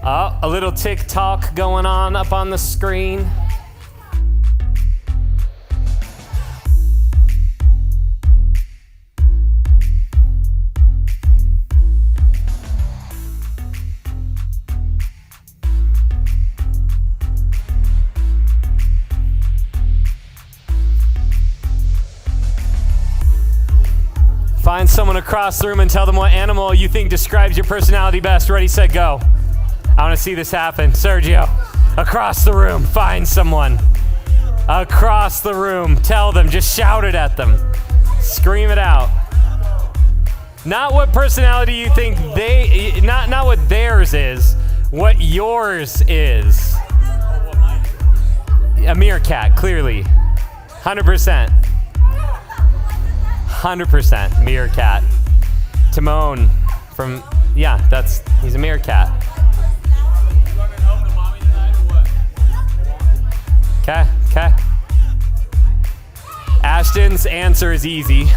Oh, a little TikTok going on up on the screen. Find someone across the room and tell them what animal you think describes your personality best. Ready, set, go. I want to see this happen. Sergio, across the room, find someone. Across the room, tell them, just shout it at them. Scream it out. Not what personality you think not what theirs is, what yours is. A meerkat, clearly. 100%. 100% meerkat. Timon from, he's a meerkat. Okay. Ashton's answer is easy.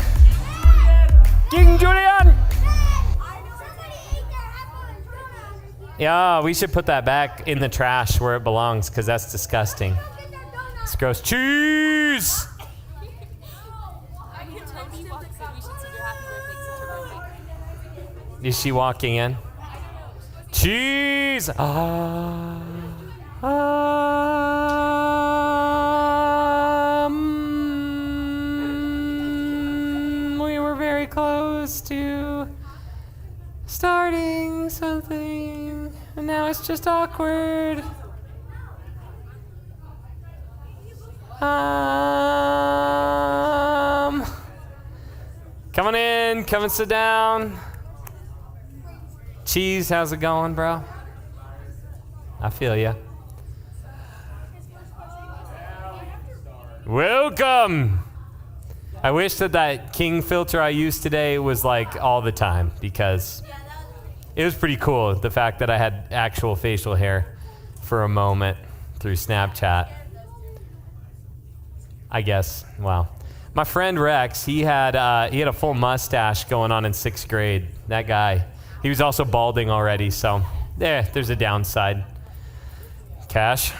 King Julian! Yeah, we should put that back in the trash where it belongs because that's disgusting. It's gross. Cheese! Is she walking in? Cheese! We were very close to starting something, and now it's just awkward. Come on in, come and sit down. Cheese, how's it going, bro? I feel ya. Welcome. I wish that King filter I used today was like all the time because it was pretty cool, the fact that I had actual facial hair for a moment through Snapchat. I guess, wow. My friend Rex, he had a full mustache going on in 6th grade. That guy. He was also balding already, so there's a downside. Cash.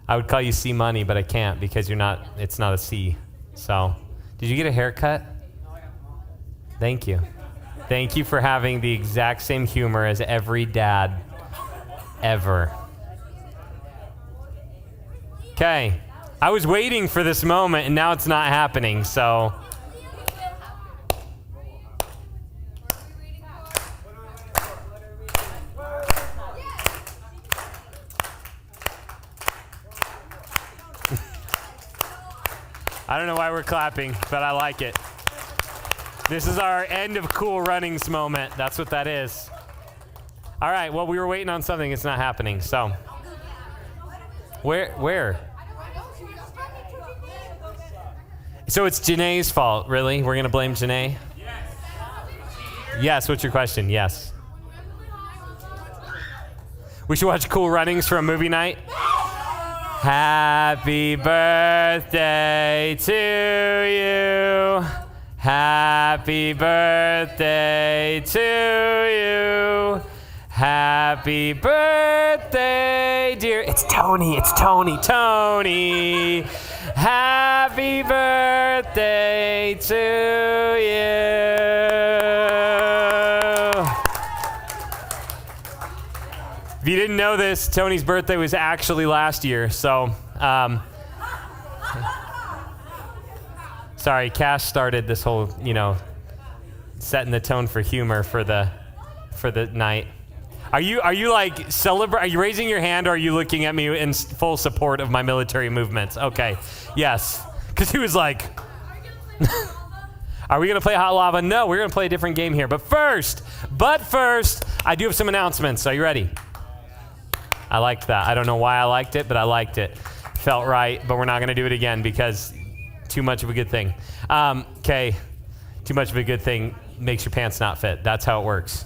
I would call you C Money, but I can't because it's not a C. So, did you get a haircut? Thank you. Thank you for having the exact same humor as every dad ever. Okay. I was waiting for this moment and now it's not happening, so. I don't know why we're clapping, but I like it. This is our end of Cool Runnings moment. That's what that is. All right, well, we were waiting on something. It's not happening, so. Where? So it's Janae's fault, really? We're going to blame Janae? Yes, what's your question? Yes. We should watch Cool Runnings for a movie night? Happy birthday to you. Happy birthday to you. Happy birthday, dear. It's Tony. Tony. Happy birthday to you. If you didn't know this, Tony's birthday was actually last year, so sorry, Cash started this whole, setting the tone for humor for the night. Are you like celebrate? Are you raising your hand, or are you looking at me in full support of my military movements? Okay, yes, because he was like, "Are we gonna play Hot Lava?" No, we're gonna play a different game here. But first, I do have some announcements. Are you ready? I liked that. I don't know why I liked it, but I liked it. Felt right, but we're not gonna do it again because too much of a good thing. Okay, too much of a good thing makes your pants not fit. That's how it works.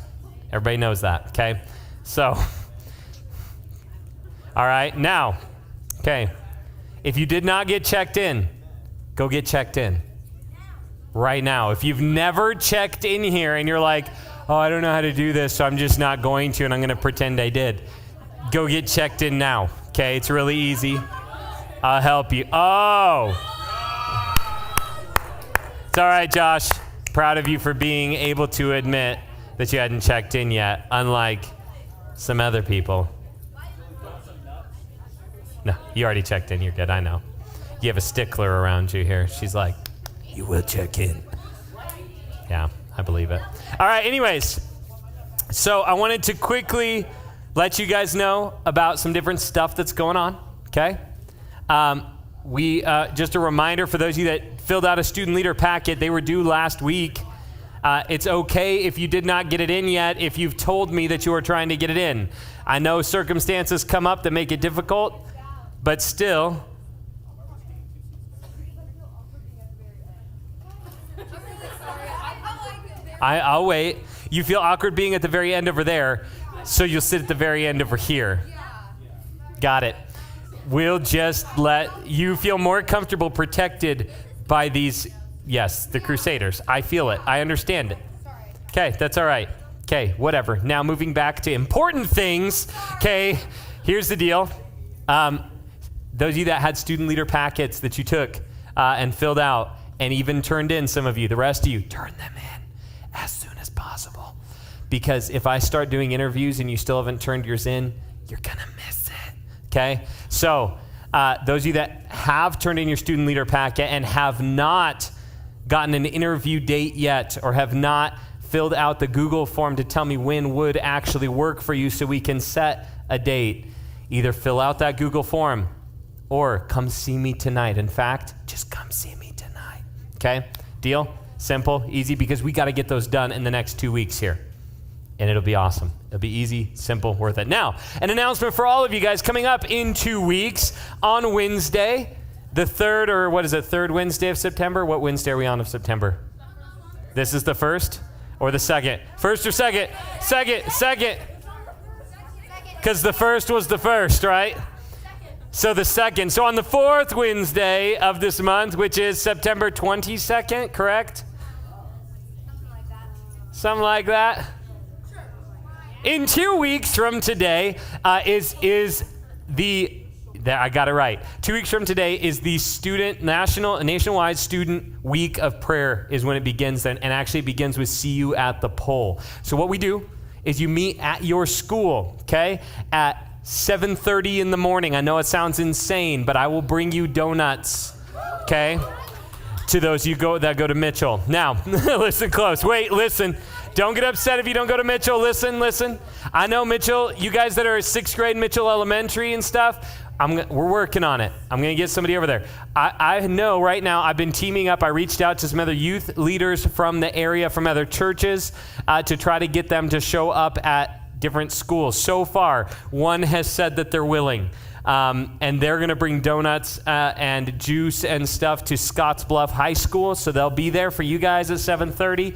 Everybody knows that, okay? So, all right, now, okay, if you did not get checked in, go get checked in right now. If you've never checked in here and you're like, oh, I don't know how to do this, so I'm just not going to, and I'm going to pretend I did. Go get checked in now, okay? It's really easy. I'll help you. Oh! It's all right, Josh. Proud of you for being able to admit that you hadn't checked in yet, unlike some other people. No, you already checked in. You're good. I know. You have a stickler around you here. She's like, you will check in. Yeah, I believe it. All right, anyways. So I wanted to quickly let you guys know about some different stuff that's going on, okay? Just a reminder for those of you that filled out a student leader packet, they were due last week. It's okay if you did not get it in yet if you've told me that you are trying to get it in. I know circumstances come up that make it difficult, but still. I'll wait. You feel awkward being at the very end over there, so you'll sit at the very end over here. Got it. We'll just let you feel more comfortable protected by these, yes, the Crusaders. I feel it. I understand it. Okay, that's all right. Okay, whatever. Now moving back to important things. Okay, here's the deal. Those of you that had student leader packets that you took and filled out and even turned in, some of you, the rest of you, turn them in as soon as possible. Because if I start doing interviews and you still haven't turned yours in, you're going to miss it. Okay? So those of you that have turned in your student leader packet and have not gotten an interview date yet or have not filled out the Google form to tell me when would actually work for you so we can set a date, either fill out that Google form or come see me tonight. In fact, just come see me tonight. Okay? Deal? Simple, easy, because we got to get those done in the next 2 weeks here. And it'll be awesome. It'll be easy, simple, worth it. Now, an announcement for all of you guys coming up in 2 weeks on Wednesday, the third Wednesday of September? What Wednesday are we on of September? This is the first or the second? First or second? Second. Because the first was the first, right? So the second. So on the fourth Wednesday of this month, which is September 22nd, correct? Something like that. In 2 weeks from today I got it right. 2 weeks from today is the nationwide student week of prayer is when it begins then, and actually it begins with see you at the pole. So what we do is you meet at your school, okay, at 7:30 in the morning. I know it sounds insane, but I will bring you donuts, okay, to those of you that go to Mitchell. Now, listen close. Wait, listen. Don't get upset if you don't go to Mitchell. Listen. I know Mitchell, you guys that are 6th grade Mitchell Elementary and stuff, we're working on it. I'm going to get somebody over there. I know right now I've been teaming up. I reached out to some other youth leaders from the area, from other churches, to try to get them to show up at different schools. So far, one has said that they're willing. And they're going to bring donuts and juice and stuff to Scottsbluff High School. So they'll be there for you guys at 7:30.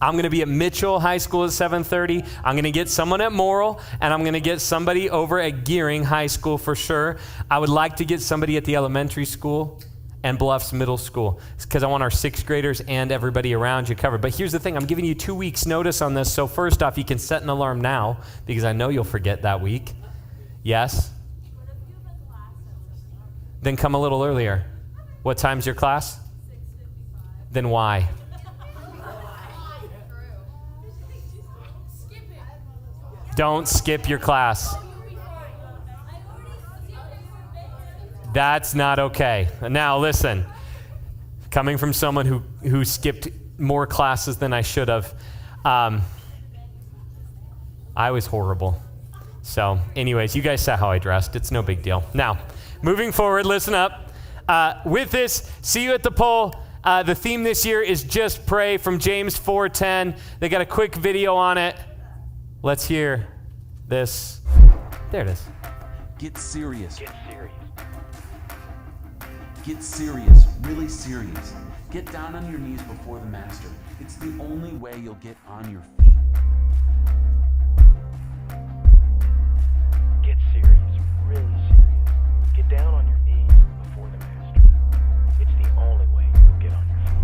I'm going to be at Mitchell High School at 7:30. I'm going to get someone at Morrill, and I'm going to get somebody over at Gearing High School for sure. I would like to get somebody at the elementary school and Bluffs Middle School because I want our 6th graders and everybody around you covered. But here's the thing. I'm giving you 2 weeks notice on this. So first off, you can set an alarm now because I know you'll forget that week. Yes? Then come a little earlier. What time's your class? 6:55. Then why? Don't skip your class. That's not okay. Now listen, coming from someone who skipped more classes than I should have, I was horrible. So anyways, you guys saw how I dressed. It's no big deal. Now, moving forward, listen up. With this, see you at the pole. The theme this year is just pray from James 4:10. They got a quick video on it. Let's hear this. There it is. Get serious. Get serious. Get serious. Really serious. Get down on your knees before the master. It's the only way you'll get on your feet. Get serious. Really serious. Get down on your knees before the master. It's the only way you'll get on your feet.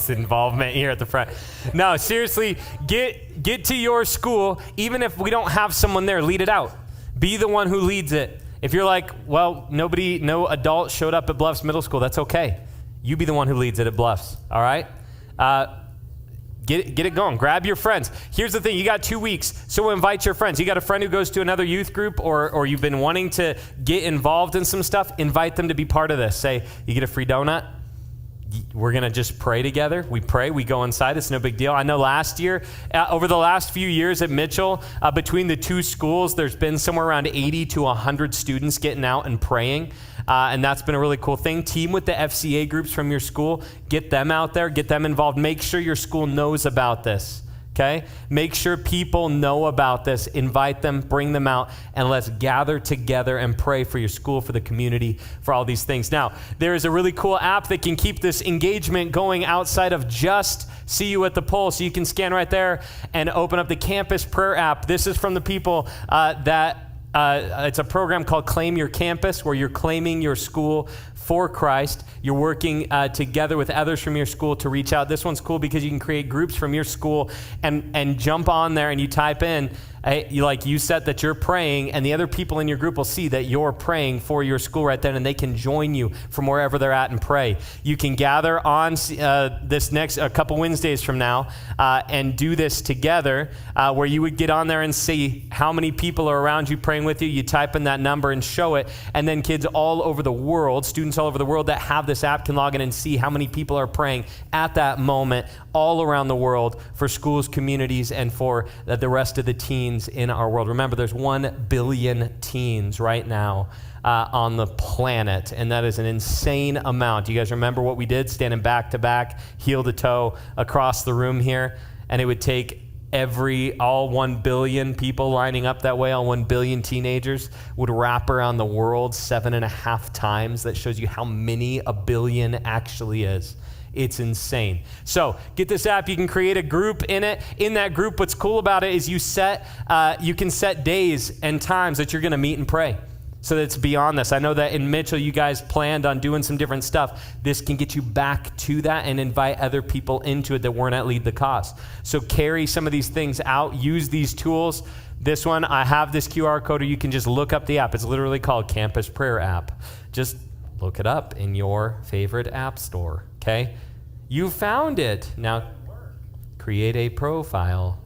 Nice involvement here at the front. No, seriously, get to your school. Even if we don't have someone there, lead it out. Be the one who leads it. If you're like, well, no adult showed up at Bluffs Middle School, that's okay. You be the one who leads it at Bluffs, all right? Get it going. Grab your friends. Here's the thing. You got 2 weeks, so invite your friends. You got a friend who goes to another youth group or you've been wanting to get involved in some stuff, invite them to be part of this. Say, you get a free donut. We're going to just pray together. We pray. We go inside. It's no big deal. I know last year, over the last few years at Mitchell, between the two schools, there's been somewhere around 80 to 100 students getting out and praying. And that's been a really cool thing. Team with the FCA groups from your school. Get them out there. Get them involved. Make sure your school knows about this. Okay? Make sure people know about this. Invite them, bring them out, and let's gather together and pray for your school, for the community, for all these things. Now, there is a really cool app that can keep this engagement going outside of just See You at the Pole. So you can scan right there and open up the Campus Prayer app. This is from the people it's a program called Claim Your Campus, where you're claiming your school for Christ. You're working together with others from your school to reach out. This one's cool because you can create groups from your school and jump on there and you type in, you said that you're praying, and the other people in your group will see that you're praying for your school right then, and they can join you from wherever they're at and pray. You can gather on this next a couple Wednesdays from now and do this together, where you would get on there and see how many people are around you praying with you. You type in that number and show it, and then kids all over the world, students all over the world that have this app can log in and see how many people are praying at that moment all around the world for schools, communities, and for the rest of the teens in our world. Remember, there's 1 billion teens right now on the planet, and that is an insane amount. You guys remember what we did? Standing back to back, heel to toe across the room here, and it would take all 1 billion people lining up that way, all 1 billion teenagers would wrap around the world 7.5 times. That shows you how many a billion actually is. It's insane. So get this app. You can create a group in it. In that group, what's cool about it is you can set days and times that you're going to meet and pray. So that it's beyond this. I know that in Mitchell, you guys planned on doing some different stuff. This can get you back to that and invite other people into it that weren't at Lead the Cause. So carry some of these things out. Use these tools. This one, I have this QR code, or you can just look up the app. It's literally called Campus Prayer App. Just look it up in your favorite app store, okay? You found it. Now, create a profile.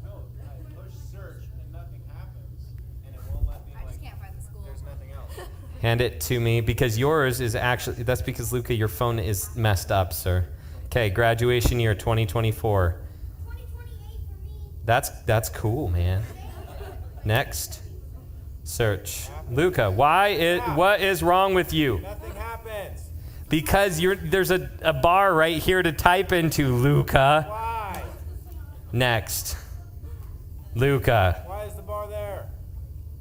Hand it to me, because yours is actually, that's because, Luca, your phone is messed up, sir. Okay, graduation year 2024. 2028 for me. That's cool, man. Next. Search. Luca, what is wrong with you? Nothing happens. Because there's a bar right here to type into, Luca. Why? Next. Luca. Why is the bar there?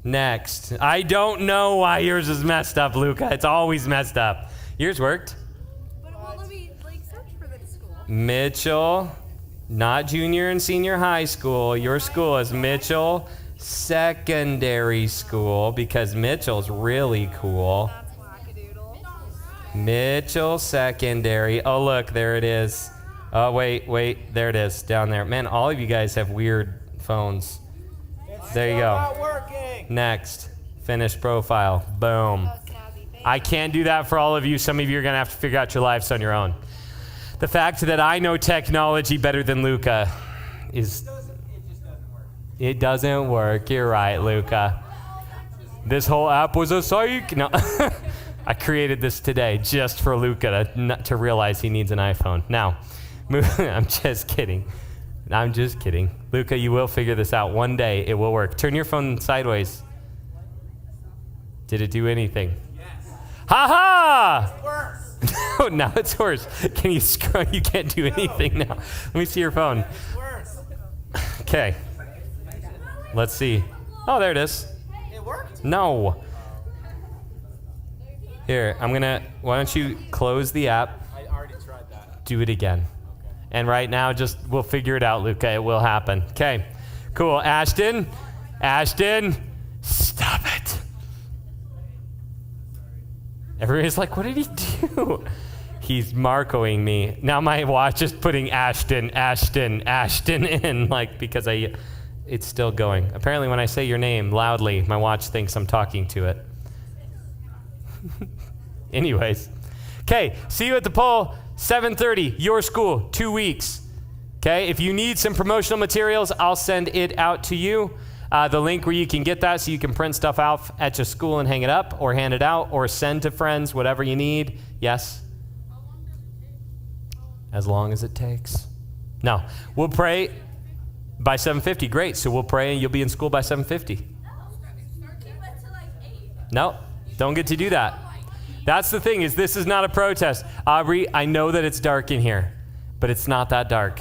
Next. I don't know why yours is messed up, Luca. It's always messed up. Yours worked. But it won't let me search for the school. Mitchell, not junior and senior high school. Your school is Mitchell Secondary School, because Mitchell's really cool. That's wackadoodle. Mitchell Secondary. Oh, look, there it is. Oh, wait, there it is, down there. Man, all of you guys have weird phones. There you go. Not working. Next. Finish profile. Boom. Oh, snazzy. Thank I can't do that for all of you. Some of you are going to have to figure out your lives on your own. The fact that I know technology better than Luca is... It just doesn't work. It doesn't work. You're right, Luca. This whole app was a psych. No. I created this today just for Luca to realize he needs an iPhone. Now, I'm just kidding. Luca, you will figure this out. One day it will work. Turn your phone sideways. Did it do anything? Yes. Ha-ha! Worse. No, now it's worse. Can you scroll? You can't do anything now. Let me see your phone. It's worse. Okay. Let's see. Oh, there it is. It worked? No. Here, why don't you close the app, I already tried that. do it again. And right now, we'll figure it out, Luca. It will happen. Okay, cool. Ashton, stop it. Everybody's like, what did he do? He's Marcoing me. Now my watch is putting Ashton in, like, because it's still going. Apparently when I say your name loudly, my watch thinks I'm talking to it. Anyways. Okay, see you at the poll, 7:30, your school, 2 weeks. Okay, if you need some promotional materials, I'll send it out to you. The link where you can get that so you can print stuff out at your school and hang it up or hand it out or send to friends, whatever you need. Yes? As long as it takes. No, we'll pray by 7:50. Great, so we'll pray and you'll be in school by 7:50. No, don't get to do that. That's the thing, is this is not a protest. Aubrey, I know that it's dark in here, but it's not that dark.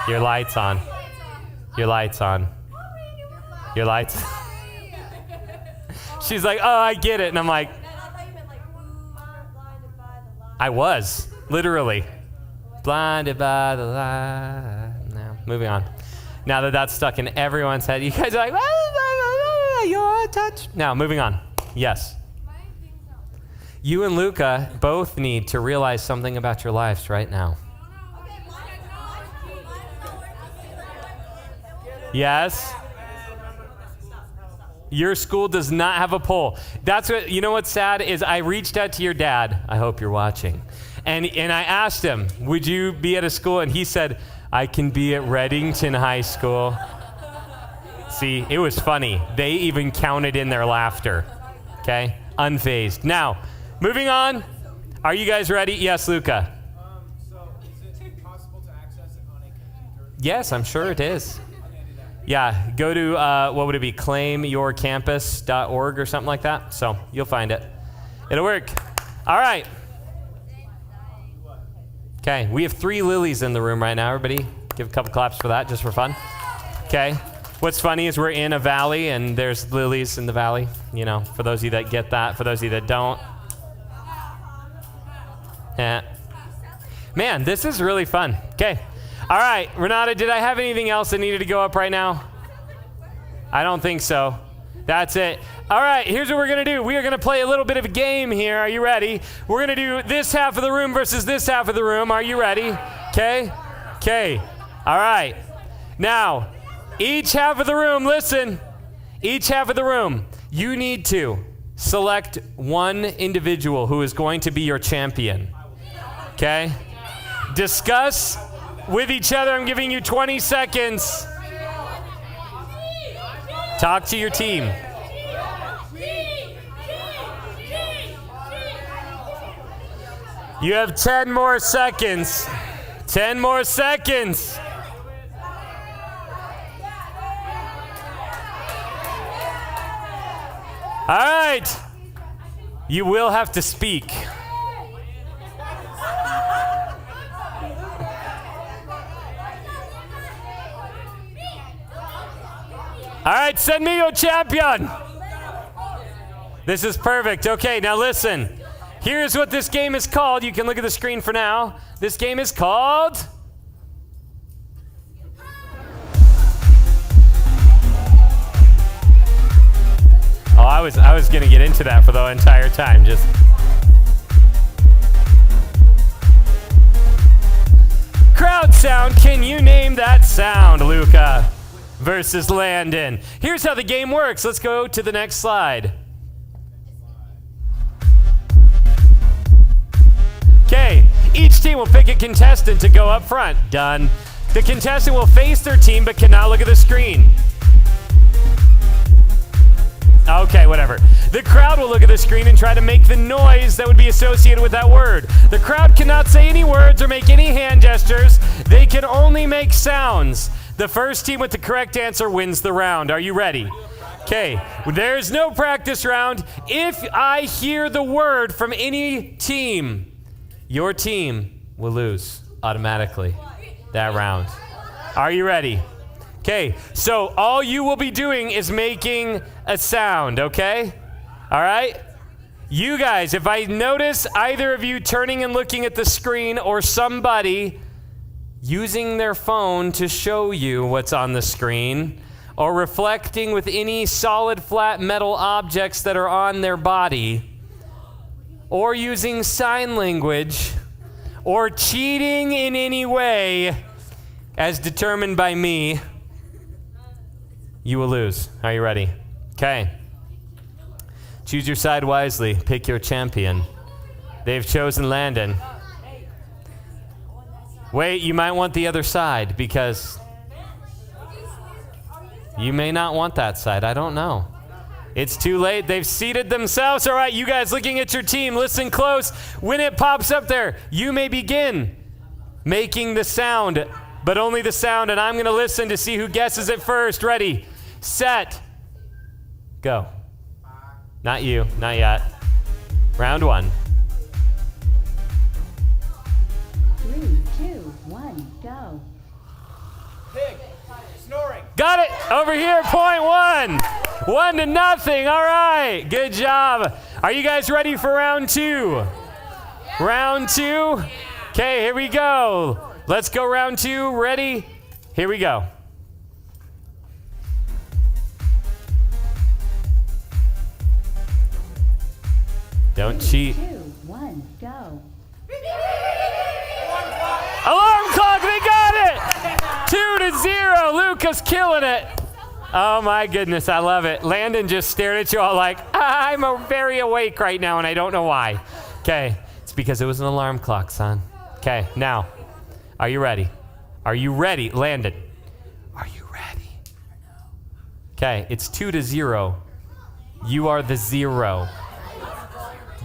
Your light's on. Your light's on. Your light's. She's like, oh, I get it. And I'm like, I was, literally. Blinded by the light. No, moving on. Now that that's stuck in everyone's head, you guys are like, your touch. Now, moving on. Yes. You and Luca both need to realize something about your lives right now. Yes. Your school does not have a poll. That's what, you know what's sad is I reached out to your dad. I hope you're watching. And I asked him, would you be at a school? And he said, I can be at Reddington High School. See, it was funny. They even counted in their laughter. Okay? Unfazed. Now, moving on. Are you guys ready? Yes, Luca. So is it possible to access it on a computer? Yes, I'm sure it is. Yeah, go to, what would it be, claimyourcampus.org or something like that. So you'll find it. It'll work. All right. Okay, we have 3 lilies in the room right now. Everybody give a couple claps for that, just for fun. Okay. What's funny is we're in a valley, and there's lilies in the valley. You know, for those of you that get that, for those of you that don't. Yeah. Man, this is really fun. Okay. All right, Renata, did I have anything else that needed to go up right now? I don't think so. That's it. All right, here's what we're going to do. We are going to play a little bit of a game here. Are you ready? We're going to do this half of the room versus this half of the room. Are you ready? Okay? Okay. All right. Now, each half of the room, listen. Each half of the room, you need to select one individual who is going to be your champion. Okay? Discuss with each other. I'm giving you 20 seconds. Talk to your team. You have 10 more seconds. 10 more seconds. All right. You will have to speak. All right, send me your champion. This is perfect. Okay, now listen. Here's what this game is called. You can look at the screen for now. This game is called... Oh, I was going to get into that for the entire time. Just... Crowd sound. Can you name that sound, Luca? Versus Landon. Here's how the game works. Let's go to the next slide. Okay, each team will pick a contestant to go up front. Done. The contestant will face their team but cannot look at the screen. Okay, whatever. The crowd will look at the screen and try to make the noise that would be associated with that word. The crowd cannot say any words or make any hand gestures. They can only make sounds. The first team with the correct answer wins the round. Are you ready? Okay, there's no practice round. If I hear the word from any team, your team will lose automatically that round. Are you ready? Okay, so all you will be doing is making a sound, okay? All right? You guys, if I notice either of you turning and looking at the screen or somebody using their phone to show you what's on the screen, or reflecting with any solid flat metal objects that are on their body, or using sign language, or cheating in any way as determined by me, you will lose. Are you ready? Okay. Choose your side wisely. Pick your champion. They've chosen Landon. Wait, you might want the other side because you may not want that side. I don't know. It's too late. They've seated themselves. All right, you guys looking at your team, listen close. When it pops up there, you may begin making the sound, but only the sound, and I'm going to listen to see who guesses it first. Ready, set, go. Not you, not yet. Round one. 3, 2, 1, go. Pig. Snoring. Got it, over here, point one. 1-0, all right, good job. Are you guys ready for round two? Round two? Okay, here we go. Let's go round two, ready? Here we go. Don't cheat. 2, 1, go. Alarm clock, they got it! 2-0, Luca's killing it. Oh my goodness, I love it. Landon just stared at you all like, I'm very awake right now and I don't know why. Okay, it's because it was an alarm clock, son. Okay, now, are you ready? Are you ready, Landon? Are you ready? Okay, it's 2-0. You are the 0.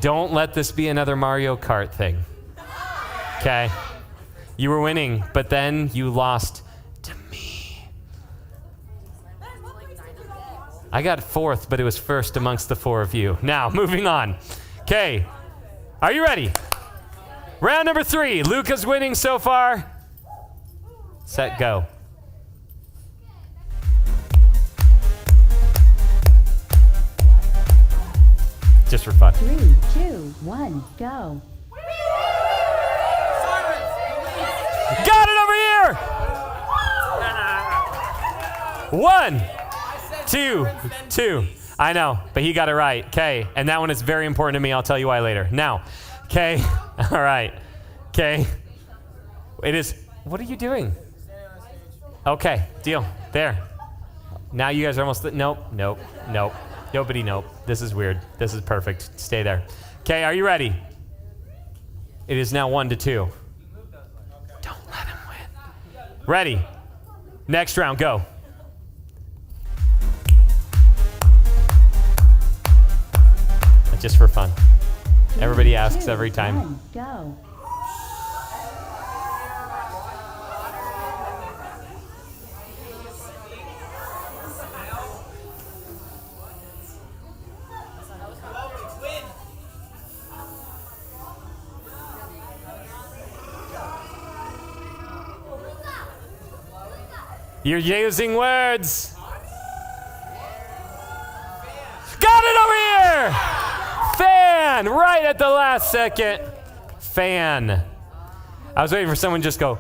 Don't let this be another Mario Kart thing. Okay, you were winning, but then you lost to me. I got 4th, but it was first amongst the 4 of you. Now, moving on. Okay, are you ready? Round number 3. Luca's winning so far. Set, go. Just for fun. 3, 2, 1, go. Got it over here! 1, 2, 2. I know, but he got it right. Okay, and that one is very important to me. I'll tell you why later. Now, okay, all right. Okay, it is. What are you doing? Okay, deal. There. Now you guys are almost. Nope, nope, nope. Nobody, nope. This is weird. This is perfect. Stay there. Okay, are you ready? It is now 1-2. Don't let him win. Ready? Next round, go. Just for fun. Everybody asks every time. 1, go. You're using words. Got it over here! Fan, right at the last second. Fan. I was waiting for someone to just go.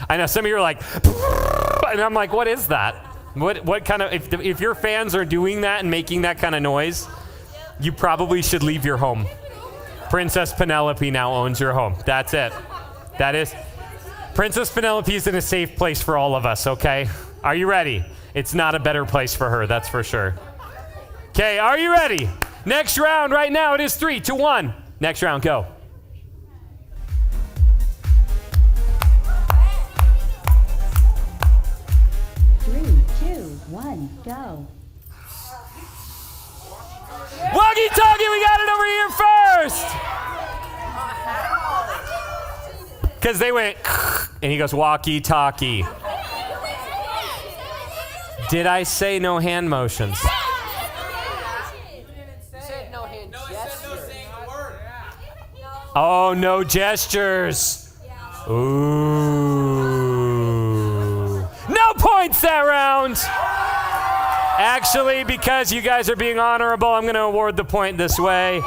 I know some of you are like, and I'm like, what is that? What kind of, if your fans are doing that and making that kind of noise, you probably should leave your home. Princess Penelope now owns your home. That's it. That is, Princess Penelope is in a safe place for all of us, okay? Are you ready? It's not a better place for her, that's for sure. Okay, are you ready? Next round right now, it is 3, 2, 1. Next round, go. Three, 2, 1, go. Walkie-talkie, we got it over here first! Because they went, and he goes, walkie-talkie. Did I say no hand motions? Oh, no gestures. Ooh. No points that round. Actually, because you guys are being honorable, I'm going to award the point this way.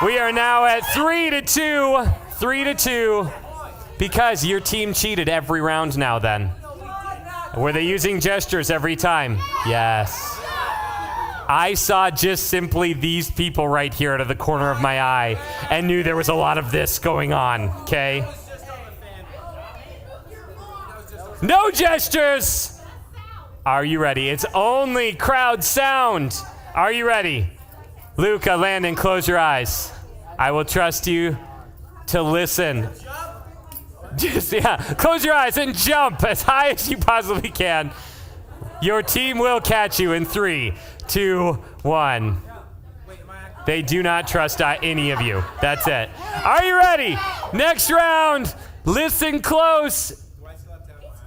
We are now at 3-2. 3-2. Because your team cheated every round now then. Were they using gestures every time? Yes. I saw just simply these people right here out of the corner of my eye and knew there was a lot of this going on, okay? No gestures! Are you ready? It's only crowd sound. Are you ready? Luca, Landon, close your eyes. I will trust you to listen. Just, close your eyes and jump as high as you possibly can. Your team will catch you in 3, 2, 1. They do not trust any of you. That's it. Are you ready? Next round. Listen close.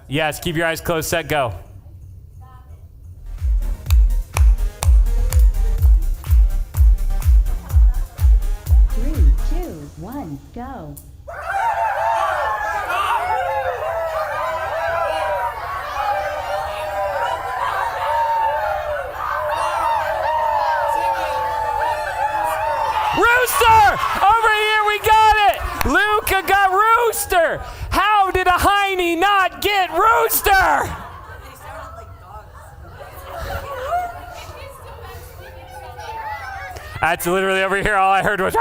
Yes, keep your eyes closed, set, go. Three, two, one, go. Rooster! Over here, we got it! Luca got Rooster! How did a Heine not get Rooster? That's literally over here, all I heard was...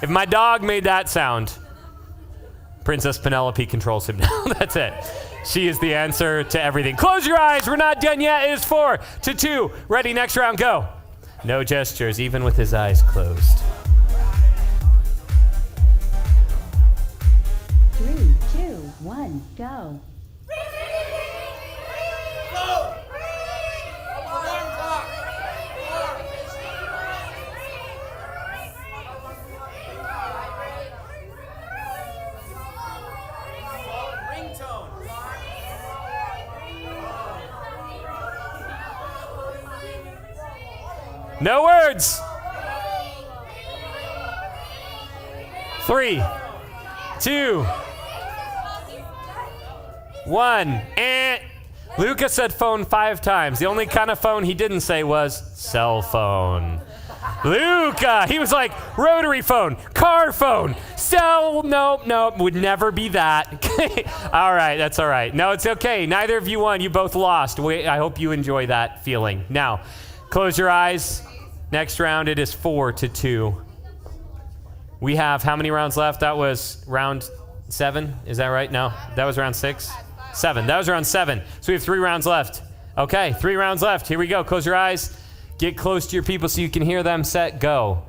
If my dog made that sound, Princess Penelope controls him now. That's it. She is the answer to everything. Close your eyes, we're not done yet. It is 4 to 2. Ready, next round, go. No gestures, even with his eyes closed. 3, 2, 1, go. No words. 3, 2, 1. And Luca said phone 5 times. The only kind of phone he didn't say was cell phone. Luca, he was like rotary phone, car phone, cell, nope, would never be that. All right, that's all right. No, it's okay. Neither of you won. You both lost. I hope you enjoy that feeling. Now, close your eyes. Next round, it is 4 to 2. We have how many rounds left? That was round 7. Is that right? No, that was round 6. 7. That was round 7. So we have 3 rounds left. Okay, 3 rounds left. Here we go. Close your eyes. Get close to your people so you can hear them. Set, go.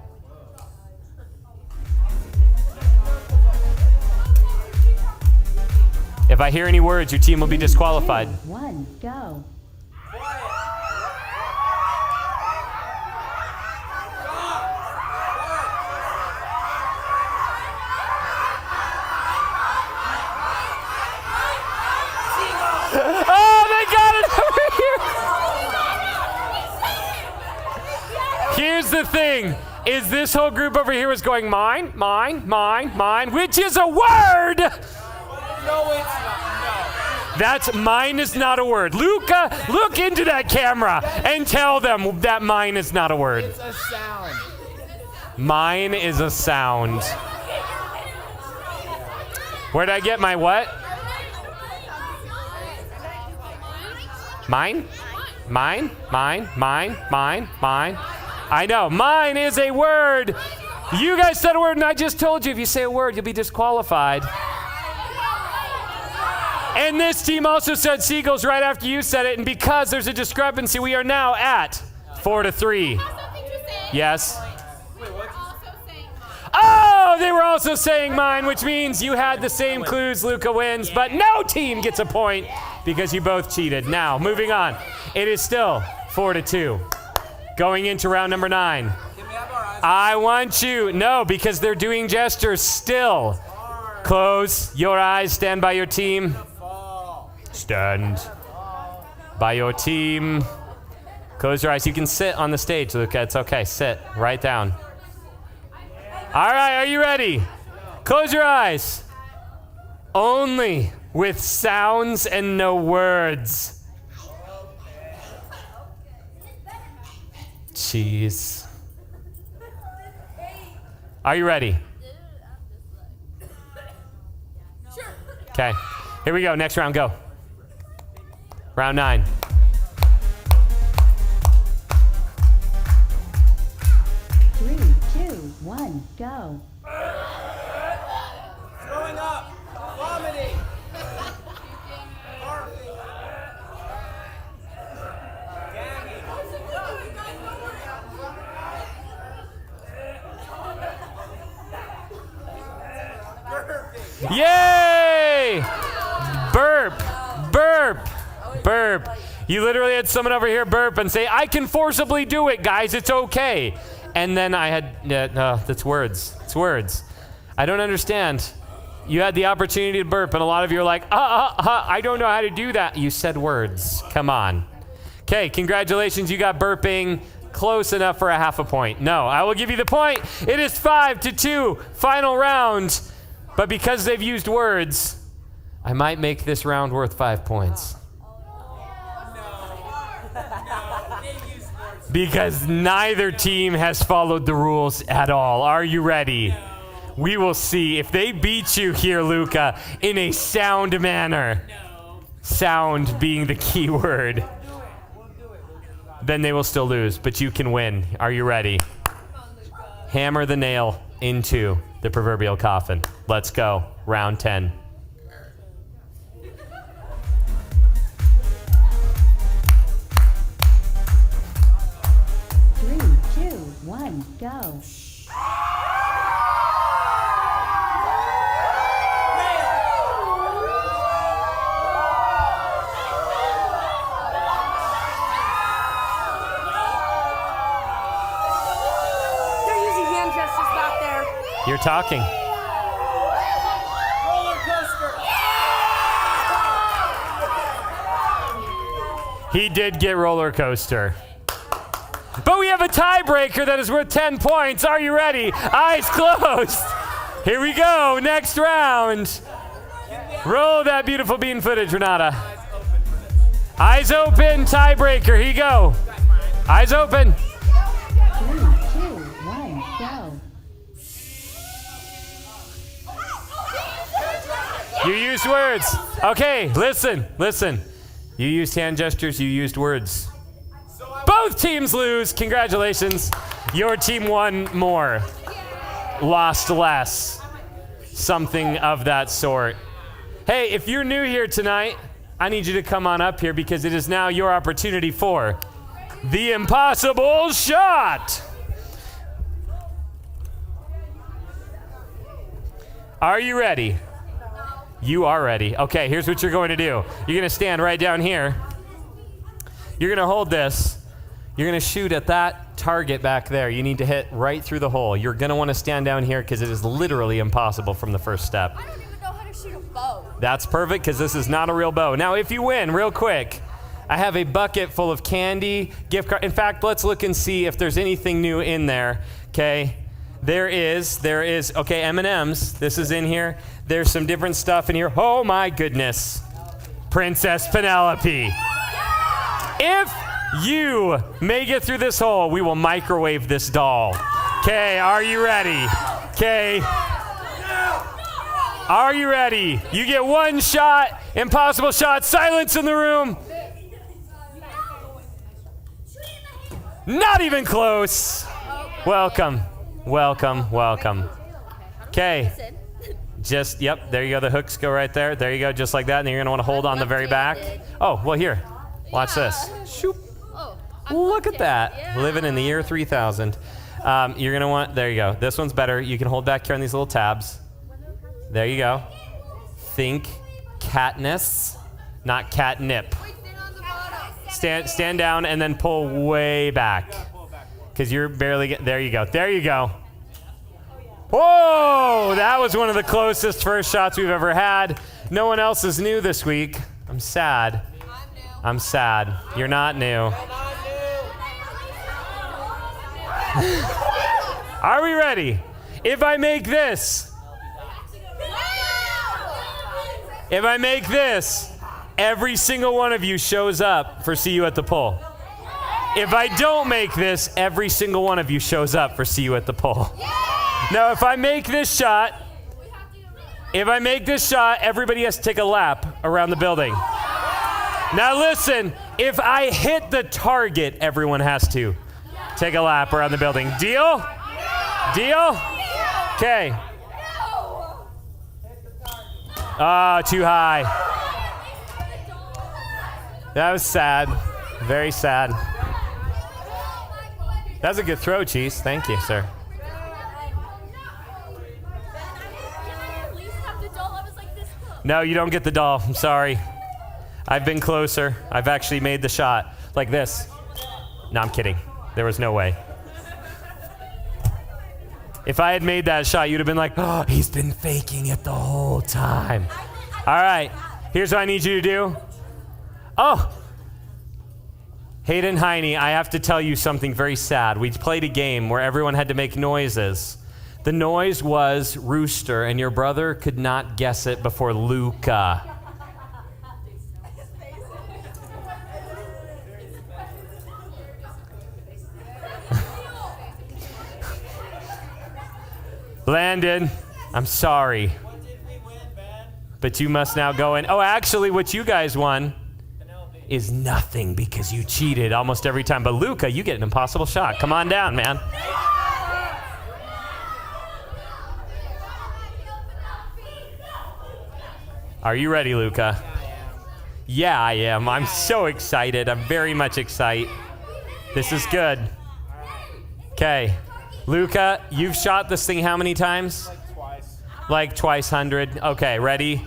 If I hear any words, your team will be disqualified. 2, 1, go. Oh, they got it over here. Here's the thing, is this whole group over here was going mine, which is a word. No, it's not. No. That's mine is not a word. Luca, look into that camera and tell them that mine is not a word. It's a sound. Mine is a sound. Where'd I get my what? Mine? Mine? I know, mine is a word. You guys said a word and I just told you if you say a word, you'll be disqualified. And this team also said seagulls right after you said it, and because there's a discrepancy, we are now at 4 to 3. Yes? Oh, they were also saying mine, which means you had the same clues. Luca wins, but no team gets a point because you both cheated. Now, moving on. It is still 4 to 2. Going into round number 9. I want you, no, because they're doing gestures still. Close your eyes, stand by your team. Stand by your team. Close your eyes. You can sit on the stage, Luca. It's okay. Sit right down. All right, are you ready? Close your eyes. Only with sounds and no words. Jeez. Are you ready? Okay, here we go. Next round, go. Round 9. 1, go. Throwing up. Vomiting. Barfing. Gagging. Burping. Yay! Burp, burp, burp. You literally had someone over here burp and say, I can forcibly do it, guys, it's okay. And then I had, that's words, it's words. I don't understand. You had the opportunity to burp and a lot of you are like, I don't know how to do that. You said words, come on. Okay, congratulations, you got burping close enough for a half a point. No, I will give you the point. It is 5-2, final round. But because they've used words, I might make this round worth 5 points. Because neither team has followed the rules at all. Are you ready? We will see if they beat you here, Luca, in a sound manner. Sound being the key word. Then they will still lose, but you can win. Are you ready? Hammer the nail into the proverbial coffin. Let's go. Round 10. Go. They're using hand gestures back there. You're talking. Roller coaster. He did get roller coaster. But we have a tiebreaker that is worth 10 points. Are you ready? Eyes closed. Here we go. Next round. Roll that beautiful bean footage, Renata. Eyes open, tiebreaker. Here you go. Eyes open. 3, 2, 1, go. You used words. Okay, listen. You used hand gestures, you used words. Both teams lose. Congratulations. Your team won more. Lost less. Something of that sort. Hey, if you're new here tonight, I need you to come on up here because it is now your opportunity for the impossible shot. Are you ready? You are ready. Okay, here's what you're going to do. You're going to stand right down here. You're going to hold this. You're going to shoot at that target back there. You need to hit right through the hole. You're going to want to stand down here because it is literally impossible from the first step. I don't even know how to shoot a bow. That's perfect because this is not a real bow. Now, if you win, real quick, I have a bucket full of candy, gift card. In fact, let's look and see if there's anything new in there, okay? There is, okay, M&Ms. This is in here. There's some different stuff in here. Oh, my goodness. Princess Penelope. If you make it through this hole, we will microwave this doll. Okay, are you ready? Okay. Are you ready? You get one shot, impossible shot, silence in the room. Not even close. Welcome. Okay. Just, yep, there you go. The hooks go right there. There you go, just like that. And then you're going to want to hold on the very back. Oh, well, here. Watch this. Shoop. Look at that. Living in the year 3000. You're going to want, there you go. This one's better. You can hold back here on these little tabs. There you go. Think Katniss, not catnip. Stand down and then pull way back. Because you're barely there you go. There you go. Whoa! That was one of the closest first shots we've ever had. No one else is new this week. I'm sad. I'm sad. You're not new. Are we ready? If I make this, every single one of you shows up for See You at the Pole. If I don't make this, every single one of you shows up for See You at the Pole. Now, if I make this shot, everybody has to take a lap around the building. Now listen, if I hit the target, everyone has to take a lap around the building. Deal? Deal? Okay. Ah, too high. That was sad. Very sad. That was a good throw, Cheese. Thank you, sir. No, you don't get the doll. I'm sorry. I've been closer. I've actually made the shot. Like this. No, I'm kidding. There was no way. If I had made that shot, you'd have been like, oh, he's been faking it the whole time. All right. Here's what I need you to do. Oh. Hayden Heine, I have to tell you something very sad. We played a game where everyone had to make noises. The noise was rooster, and your brother could not guess it before Luca. Landon, I'm sorry. But you must now go in. Oh, actually, what you guys won is nothing because you cheated almost every time. But Luca, you get an impossible shot. Come on down, man. Are you ready, Luca? Yeah, I am. I'm so excited. I'm very much excited. This is good. Okay. Luca, you've shot this thing how many times? Like twice. Like twice 100. Okay, ready?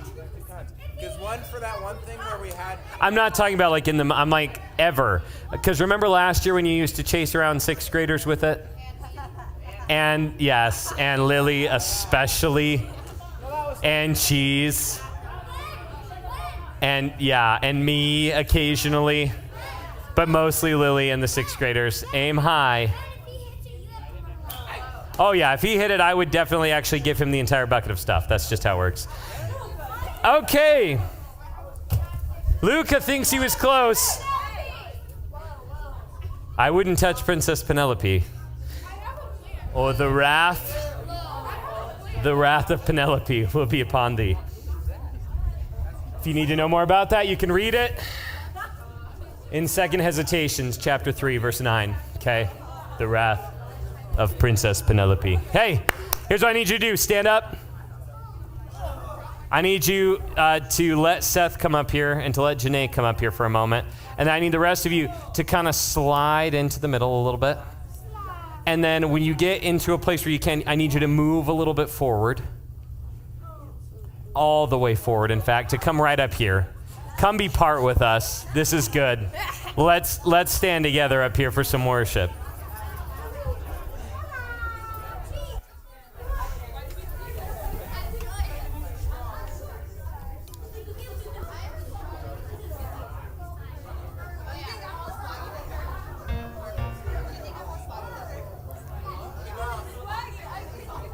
Because one for that one thing where we had. I'm not talking about like I'm like ever. Because remember last year when you used to chase around 6th graders with it? And yes, and Lily especially. And Cheese. And yeah, and me occasionally. But mostly Lily and the 6th graders. Aim high. Oh yeah, if he hit it, I would definitely actually give him the entire bucket of stuff. That's just how it works. Okay. Luca thinks he was close. I wouldn't touch Princess Penelope. Or the wrath of Penelope will be upon thee. If you need to know more about that, you can read it in 2nd Hesitations, chapter 3, verse 9. Okay? The wrath of Princess Penelope. Hey, here's what I need you to do. Stand up. I need you to let Seth come up here and to let Janae come up here for a moment. And I need the rest of you to kind of slide into the middle a little bit. And then when you get into a place where you can, I need you to move a little bit forward. All the way forward, in fact, to come right up here. Come be part with us. This is good. Let's stand together up here for some worship.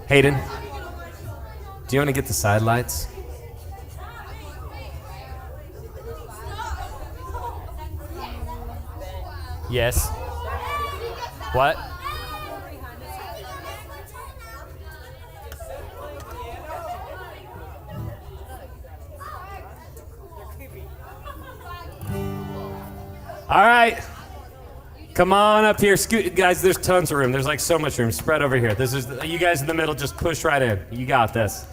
Hayden, do you want to get the side lights? Yes. What? All right. Come on up here. Scoot, guys, there's tons of room. There's like so much room. Spread over here. This is you guys in the middle, just push right in. You got this.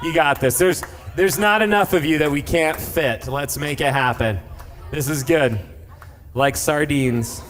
You got this. There's not enough of you that we can't fit. Let's make it happen. This is good. Like sardines.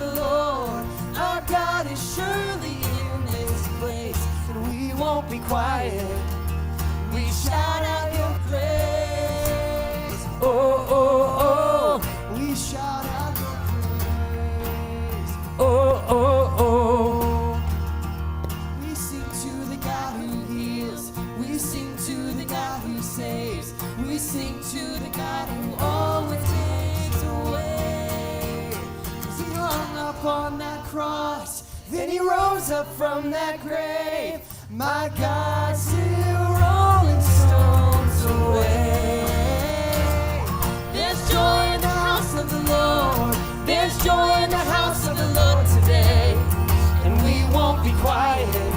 of the Lord. Our God is surely in this place, and we won't be quiet. We shout out your praise. Oh, oh, oh. We shout out your praise. Oh, oh, oh. We sing to the God who heals. We sing to the God who saves. We sing to the God who always takes away. 'Cause he hung up on that cross, then he rose up from that grave. My God, still rolling stones away. There's joy in the house of the Lord. There's joy in the house of the Lord today. And we won't be quiet.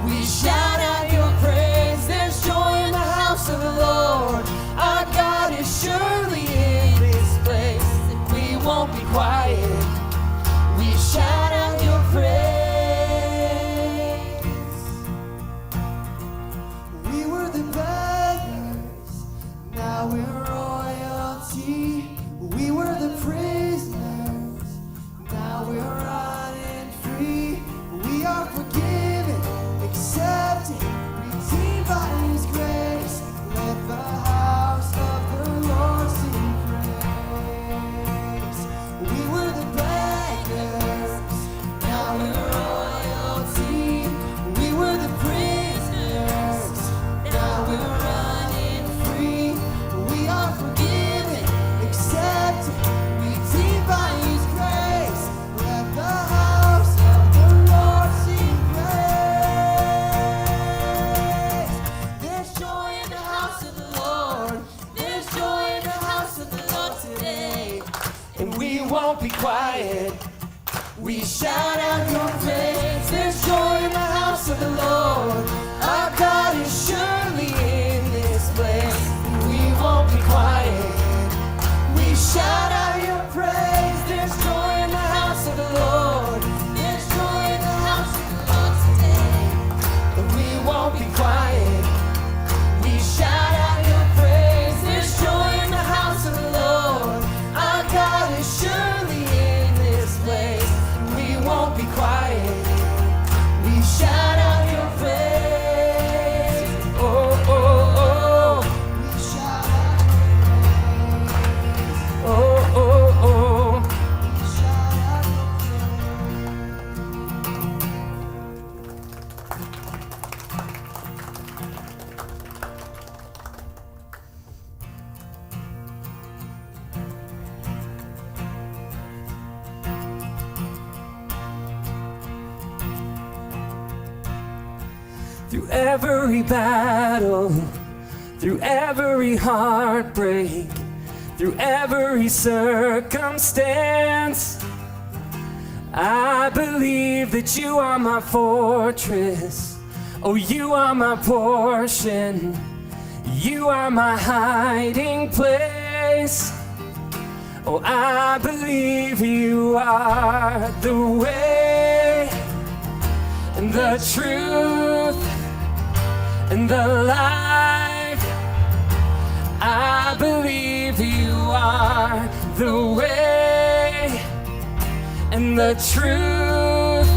We shout out your praise. There's joy in the house of the Lord. Our God is surely in this place. And we won't be quiet. We shout out your praise. We were the beggars, now we're royalty. We were the prisoners, now we're running free. We are forgiven, accepted, redeemed by His grace. Let the house of the Lord sing praise. We were the beggars, now we're royalty. We were the prisoners, now we're running free. We are forgiven, accepted, redeemed by His grace. Let the house of the Lord sing praise. There's joy in the house of the Lord. There's joy in the house of the Lord today. And we won't be quiet. We shout out your praise. There's joy in the house of the Lord. Our God is surely in this place. We won't be quiet. We shout out your praise. There's joy in the house of the Lord. There's joy in the house of the Lord today. And we won't be quiet. We shout out your praise. There's joy in the house of the Lord. Our God is surely in this place. We won't be quiet. We shout out your praise. Oh, oh, oh. We shout out your praise. Oh, oh, oh. We shout out Through every battle, through every heartbreak, through every circumstance, I believe that you are my fortress. Oh, you are my portion. You are my hiding place. Oh, I believe you are the way and the truth and the life. I believe you are the way and the truth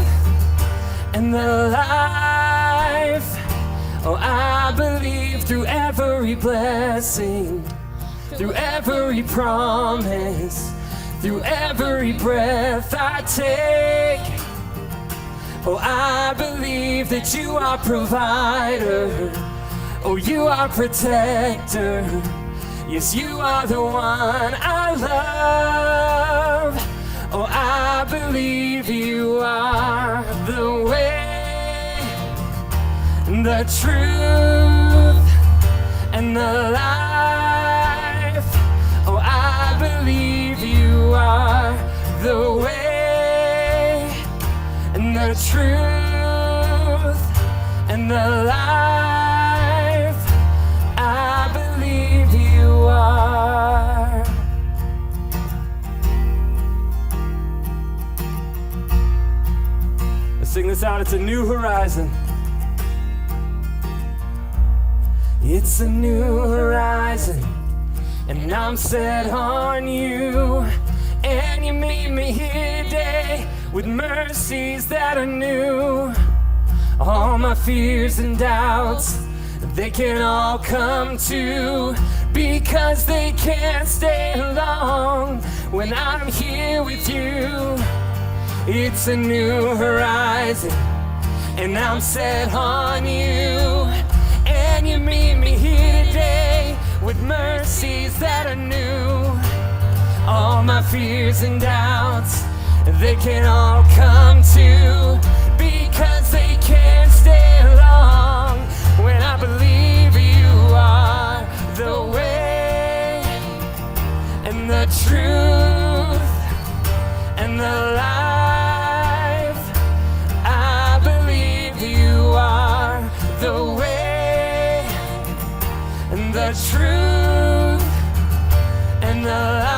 and the life. Oh, I believe through every blessing, through every promise, through every breath I take. Oh, I believe that you are provider. Oh, you are protector. Yes, you are the one I love. Oh, I believe you are the way, the truth, and the life. Oh, I believe you are the way, and the truth, and the life. I believe you are. Let's sing this out. It's a new horizon. It's a new horizon, and I'm set on you, and you meet me here daily. with mercies that are new. All my fears and doubts, they can all come true, because they can't stay long when I'm here with you. It's a new horizon, and I'm set on you. And you meet me here today with mercies that are new. All my fears and doubts, they can all come true, because they can't stay long when I believe you are the way and the truth and the life. I believe you are the way and the truth and the life.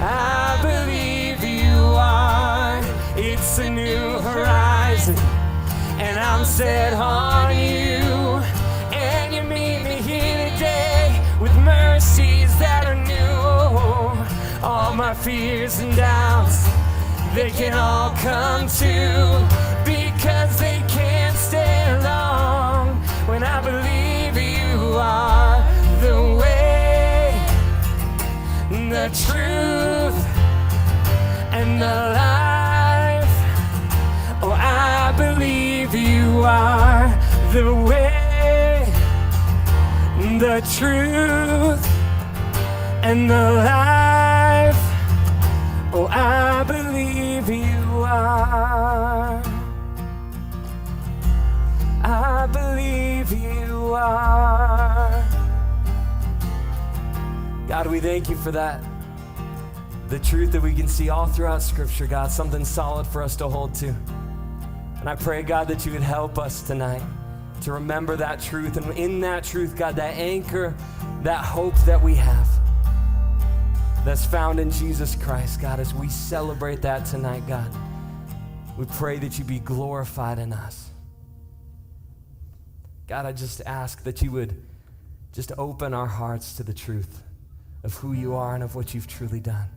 I believe you are. It's a new horizon, and I'm set on you. And you meet me here today with mercies that are new. All my fears and doubts, they can all come true, because they can't stay long when I believe you are the way, the truth, and the life. Oh, I believe you are the way, the truth, and the life. Oh, I believe you are. I believe you are. God, we thank you for that. The truth that we can see all throughout Scripture, God, something solid for us to hold to. And I pray, God, that you would help us tonight to remember that truth. And in that truth, God, that anchor, that hope that we have, that's found in Jesus Christ, God, as we celebrate that tonight, God, we pray that you be glorified in us. God, I just ask that you would just open our hearts to the truth of who you are and of what you've truly done.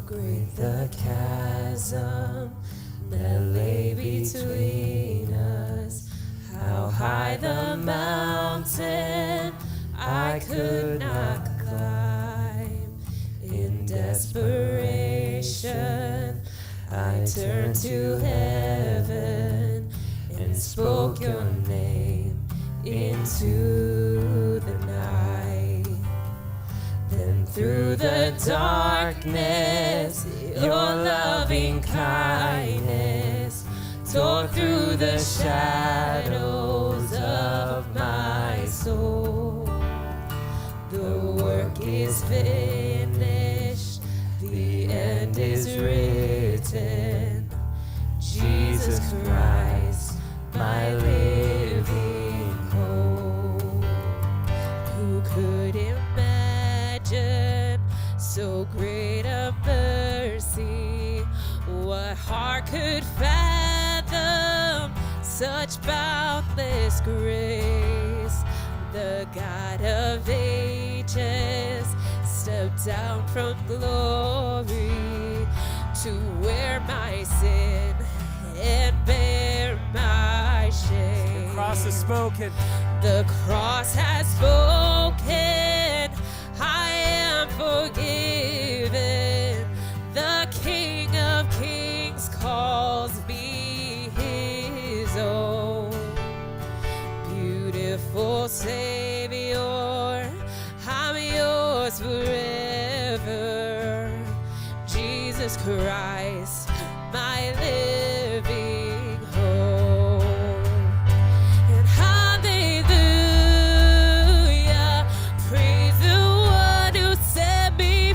Great the chasm that lay between us, how high the mountain I could not climb. In desperation, I turned to heaven and spoke your name into the night. Then through the darkness, your loving kindness tore through the shadows of my soul. The work is finished, the end is written. Jesus Christ, my living hope. Who could imagine so great a mercy? What heart could fathom such boundless grace? The God of ages stepped down from glory to wear my sin and bear my shame. The cross has spoken. The cross has spoken. I am forgiven. The King of Kings calls me his own. Beautiful Savior, I'm yours forever. Jesus Christ, my living hope. And hallelujah, praise the one who set me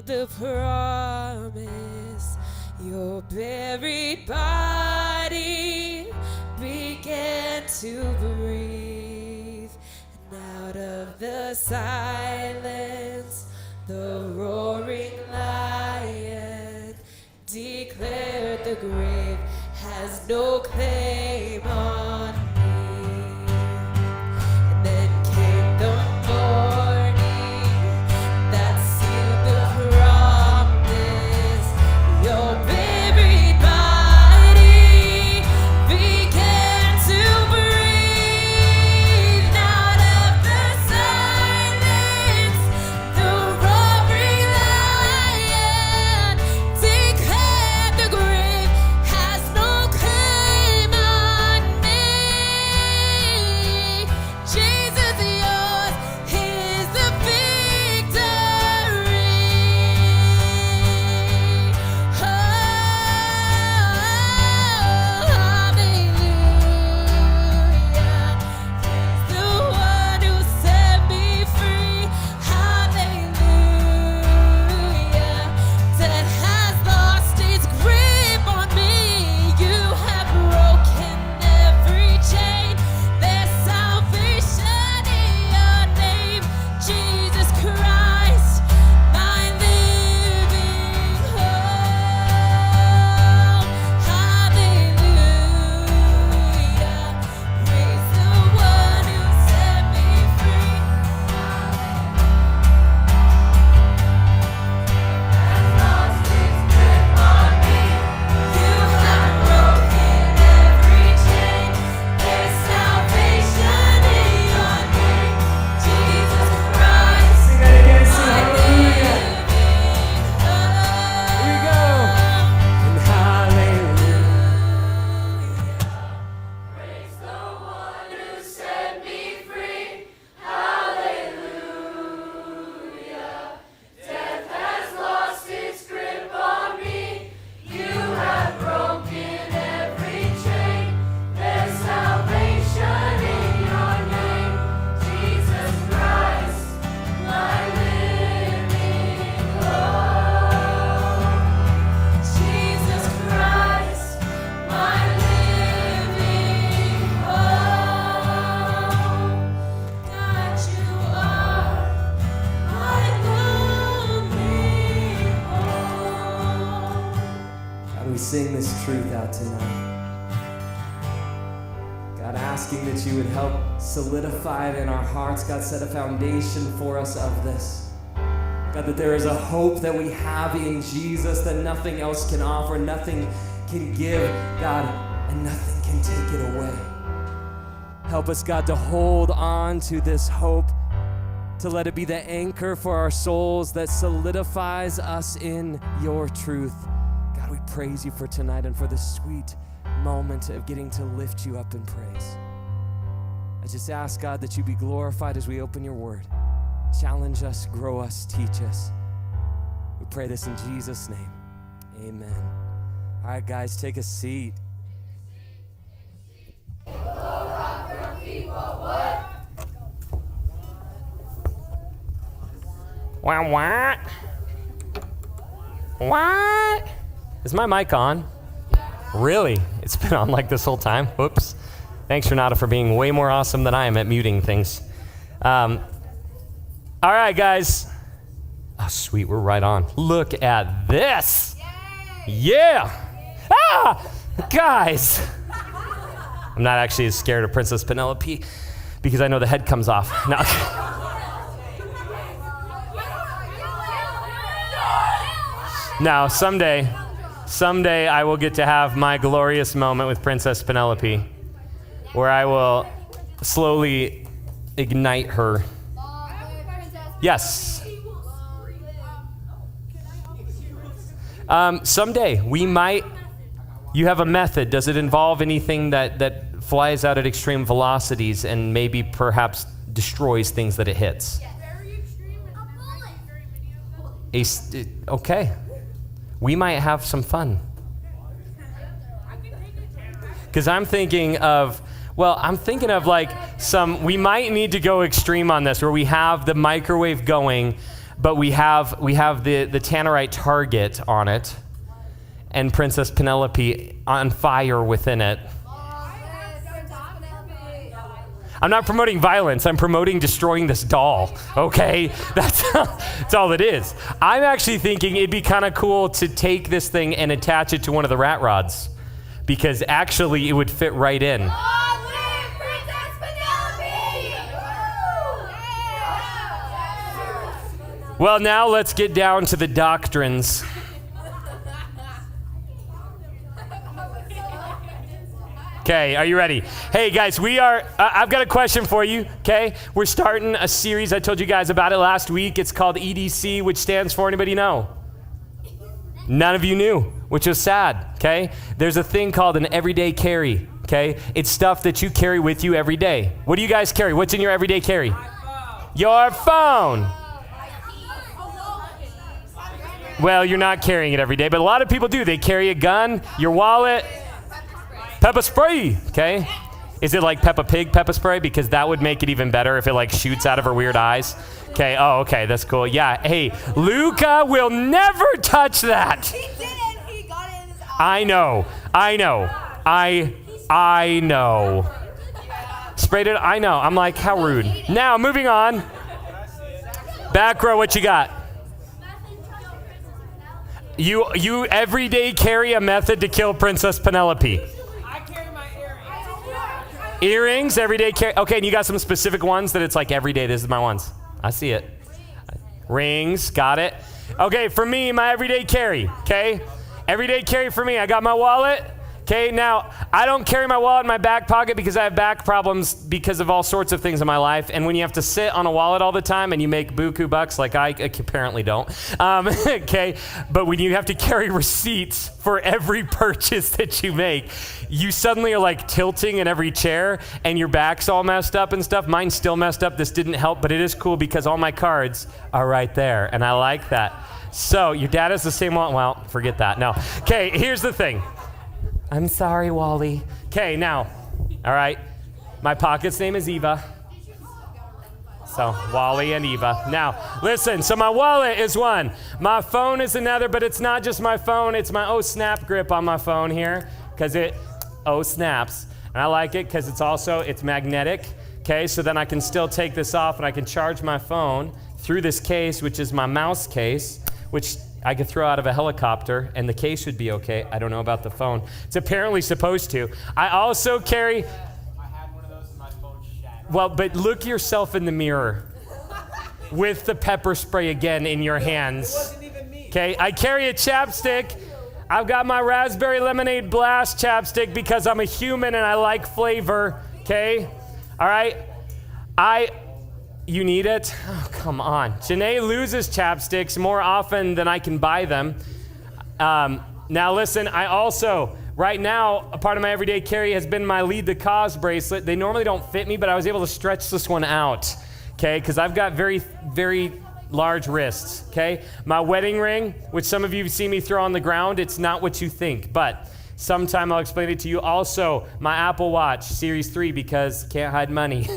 the promise. Your buried body began to breathe, and out of the silence, the roaring lion declared the grave has no claim on me. And then came the morning that sealed the promise. Your buried body began to breathe. Out of the silence, the roaring lion declared the grave has no claim on me. Jesus, yours is the victory. Oh, hallelujah. He's the one who set me free. Hallelujah. Death has lost its grip on me. You have broken every chain. There's salvation in your name, Jesus Christ, my living hope. Hallelujah. Praise the one who set me free. Lost its grip on me. You have broken every chain. There's salvation in your name, Jesus Christ. Sing that again, sing My hallelujah. living Here we go. And hallelujah. Praise the one who set me free. Hallelujah. Death has lost its grip on me. You have broken every chain. There's salvation in your name, Jesus Christ, my living hope. Jesus Christ, my living hope. God, you are my only hope. God, we sing this truth out tonight. God, asking that you would help solidify it in our hearts. God, set a foundation for us of this. God, that there is a hope that we have in Jesus that nothing else can offer, nothing can give, God, and nothing can take it away. Help us, God, to hold on to this hope, to let it be the anchor for our souls that solidifies us in your truth. God, we praise you for tonight and for the sweet moment of getting to lift you up in praise. I just ask, God, that you be glorified as we open your word. Challenge us, grow us, teach us. We pray this in Jesus' name. Amen. All right, guys, take a seat. What? What? Is my mic on? Really? It's been on like this whole time? Whoops. Thanks, Renata, for being way more awesome than I am at muting things. All right, guys. Oh, sweet, we're right on. Look at this. Yeah. Ah, guys. I'm not actually as scared of Princess Penelope because I know the head comes off. No. Now, someday I will get to have my glorious moment with Princess Penelope, where I will slowly ignite her. Yes. Someday we might. You have a method. Does it involve anything that flies out at extreme velocities and maybe perhaps destroys things that it hits? Okay. We might have some fun. Because I'm thinking of like we might need to go extreme on this, where we have the microwave going, but we have the tannerite target on it, and Princess Penelope on fire within it. I'm not promoting violence. I'm promoting destroying this doll, okay? That's all it is. I'm actually thinking it'd be kind of cool to take this thing and attach it to one of the rat rods, because actually it would fit right in. Well, now let's get down to the doctrines. Okay, are you ready? Hey guys, I've got a question for you, okay? We're starting a series, I told you guys about it last week. It's called E.D.C, which stands for, anybody know? None of you knew, which is sad, okay? There's a thing called an everyday carry, okay? It's stuff that you carry with you every day. What do you guys carry? What's in your everyday carry? Your phone. Well, you're not carrying it every day, but a lot of people do. They carry a gun, your wallet, pepper spray, okay? Is it like Peppa Pig pepper spray? Because that would make it even better if it like shoots out of her weird eyes. Okay, oh, okay, that's cool. Yeah, hey, Luca will never touch that. He didn't. He got it in his eye. I know. I know. Sprayed it, I know. I'm like, how rude. Now, moving on. Back row, what you got? You every day carry a method to kill Princess Penelope. I carry my earrings. Earrings, everyday carry. Okay, and you got some specific ones that it's like every day, this is my ones. I see it. Rings, got it. Okay, for me, my everyday carry, okay? Everyday carry for me, I got my wallet. Okay, now, I don't carry my wallet in my back pocket because I have back problems because of all sorts of things in my life. And when you have to sit on a wallet all the time and you make buku bucks, like I apparently don't, okay? But when you have to carry receipts for every purchase that you make, you suddenly are like tilting in every chair and your back's all messed up and stuff. Mine's still messed up. This didn't help, but it is cool because all my cards are right there. And I like that. So your dad has the same wallet. Well, forget that. No. Okay, here's the thing. I'm sorry, Wally. Okay, now, all right, my pocket's name is Eva. So, Wally and Eva. Now, listen, so my wallet is one. My phone is another, but it's not just my phone. It's my snap grip on my phone here, because it snaps. And I like it because it's magnetic, okay? So then I can still take this off and I can charge my phone through this case, which is my mouse case, which I could throw out of a helicopter, and the case would be okay. I don't know about the phone. It's apparently supposed to. I also carry... I had one of those and my phone shattered. Well, but look yourself in the mirror with the pepper spray again in your hands. It wasn't even me. Okay, I carry a chapstick. I've got my raspberry lemonade blast chapstick because I'm a human and I like flavor. Okay? All right? You need it? Oh, come on. Janae loses chapsticks more often than I can buy them. Now listen, I also, right now, a part of my everyday carry has been my Lead the Cause bracelet. They normally don't fit me, but I was able to stretch this one out, okay? Because I've got very, very large wrists, okay? My wedding ring, which some of you have seen me throw on the ground, it's not what you think, but sometime I'll explain it to you. Also, my Apple Watch, Series 3, because can't hide money.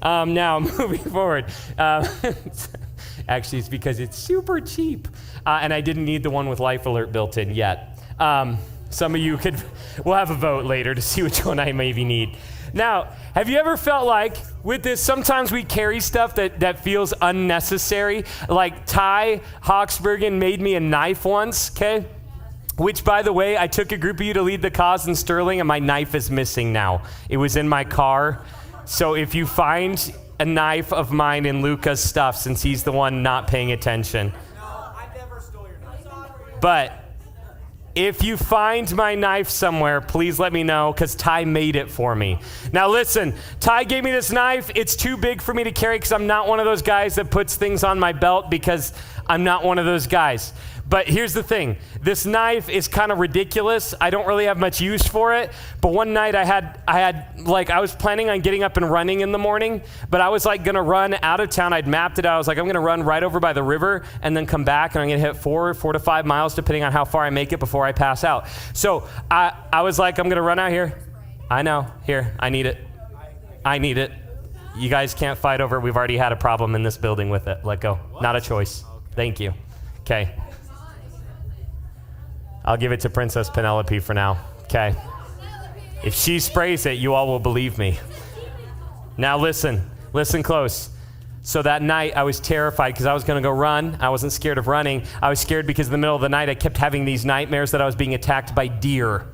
Now, moving forward. Actually, it's because it's super cheap. And I didn't need the one with Life Alert built in yet. Some of you we'll have a vote later to see which one I maybe need. Now, have you ever felt like with this, sometimes we carry stuff that feels unnecessary? Like Ty Hawksbergen made me a knife once, okay? Which, by the way, I took a group of you to Lead the Cause in Sterling, and my knife is missing now. It was in my car. So if you find a knife of mine in Luca's stuff, since he's the one not paying attention. No, I never stole your knife. But if you find my knife somewhere, please let me know, because Ty made it for me. Now listen, Ty gave me this knife. It's too big for me to carry because I'm not one of those guys that puts things on my belt, because I'm not one of those guys. But here's the thing. This knife is kind of ridiculous. I don't really have much use for it. But one night I was planning on getting up and running in the morning, but I was like gonna run out of town. I'd mapped it out. I was like, I'm gonna run right over by the river and then come back, and I'm gonna hit 4 to 5 miles, depending on how far I make it before I pass out. So I was like, I'm gonna run out here. I know, here, I need it. I need it. You guys can't fight over it. We've already had a problem in this building with it. Let go. Not a choice. Thank you. Okay. I'll give it to Princess Penelope for now. Okay. If she sprays it, you all will believe me. Now listen close. So that night I was terrified because I was going to go run. I wasn't scared of running. I was scared because in the middle of the night I kept having these nightmares that I was being attacked by deer.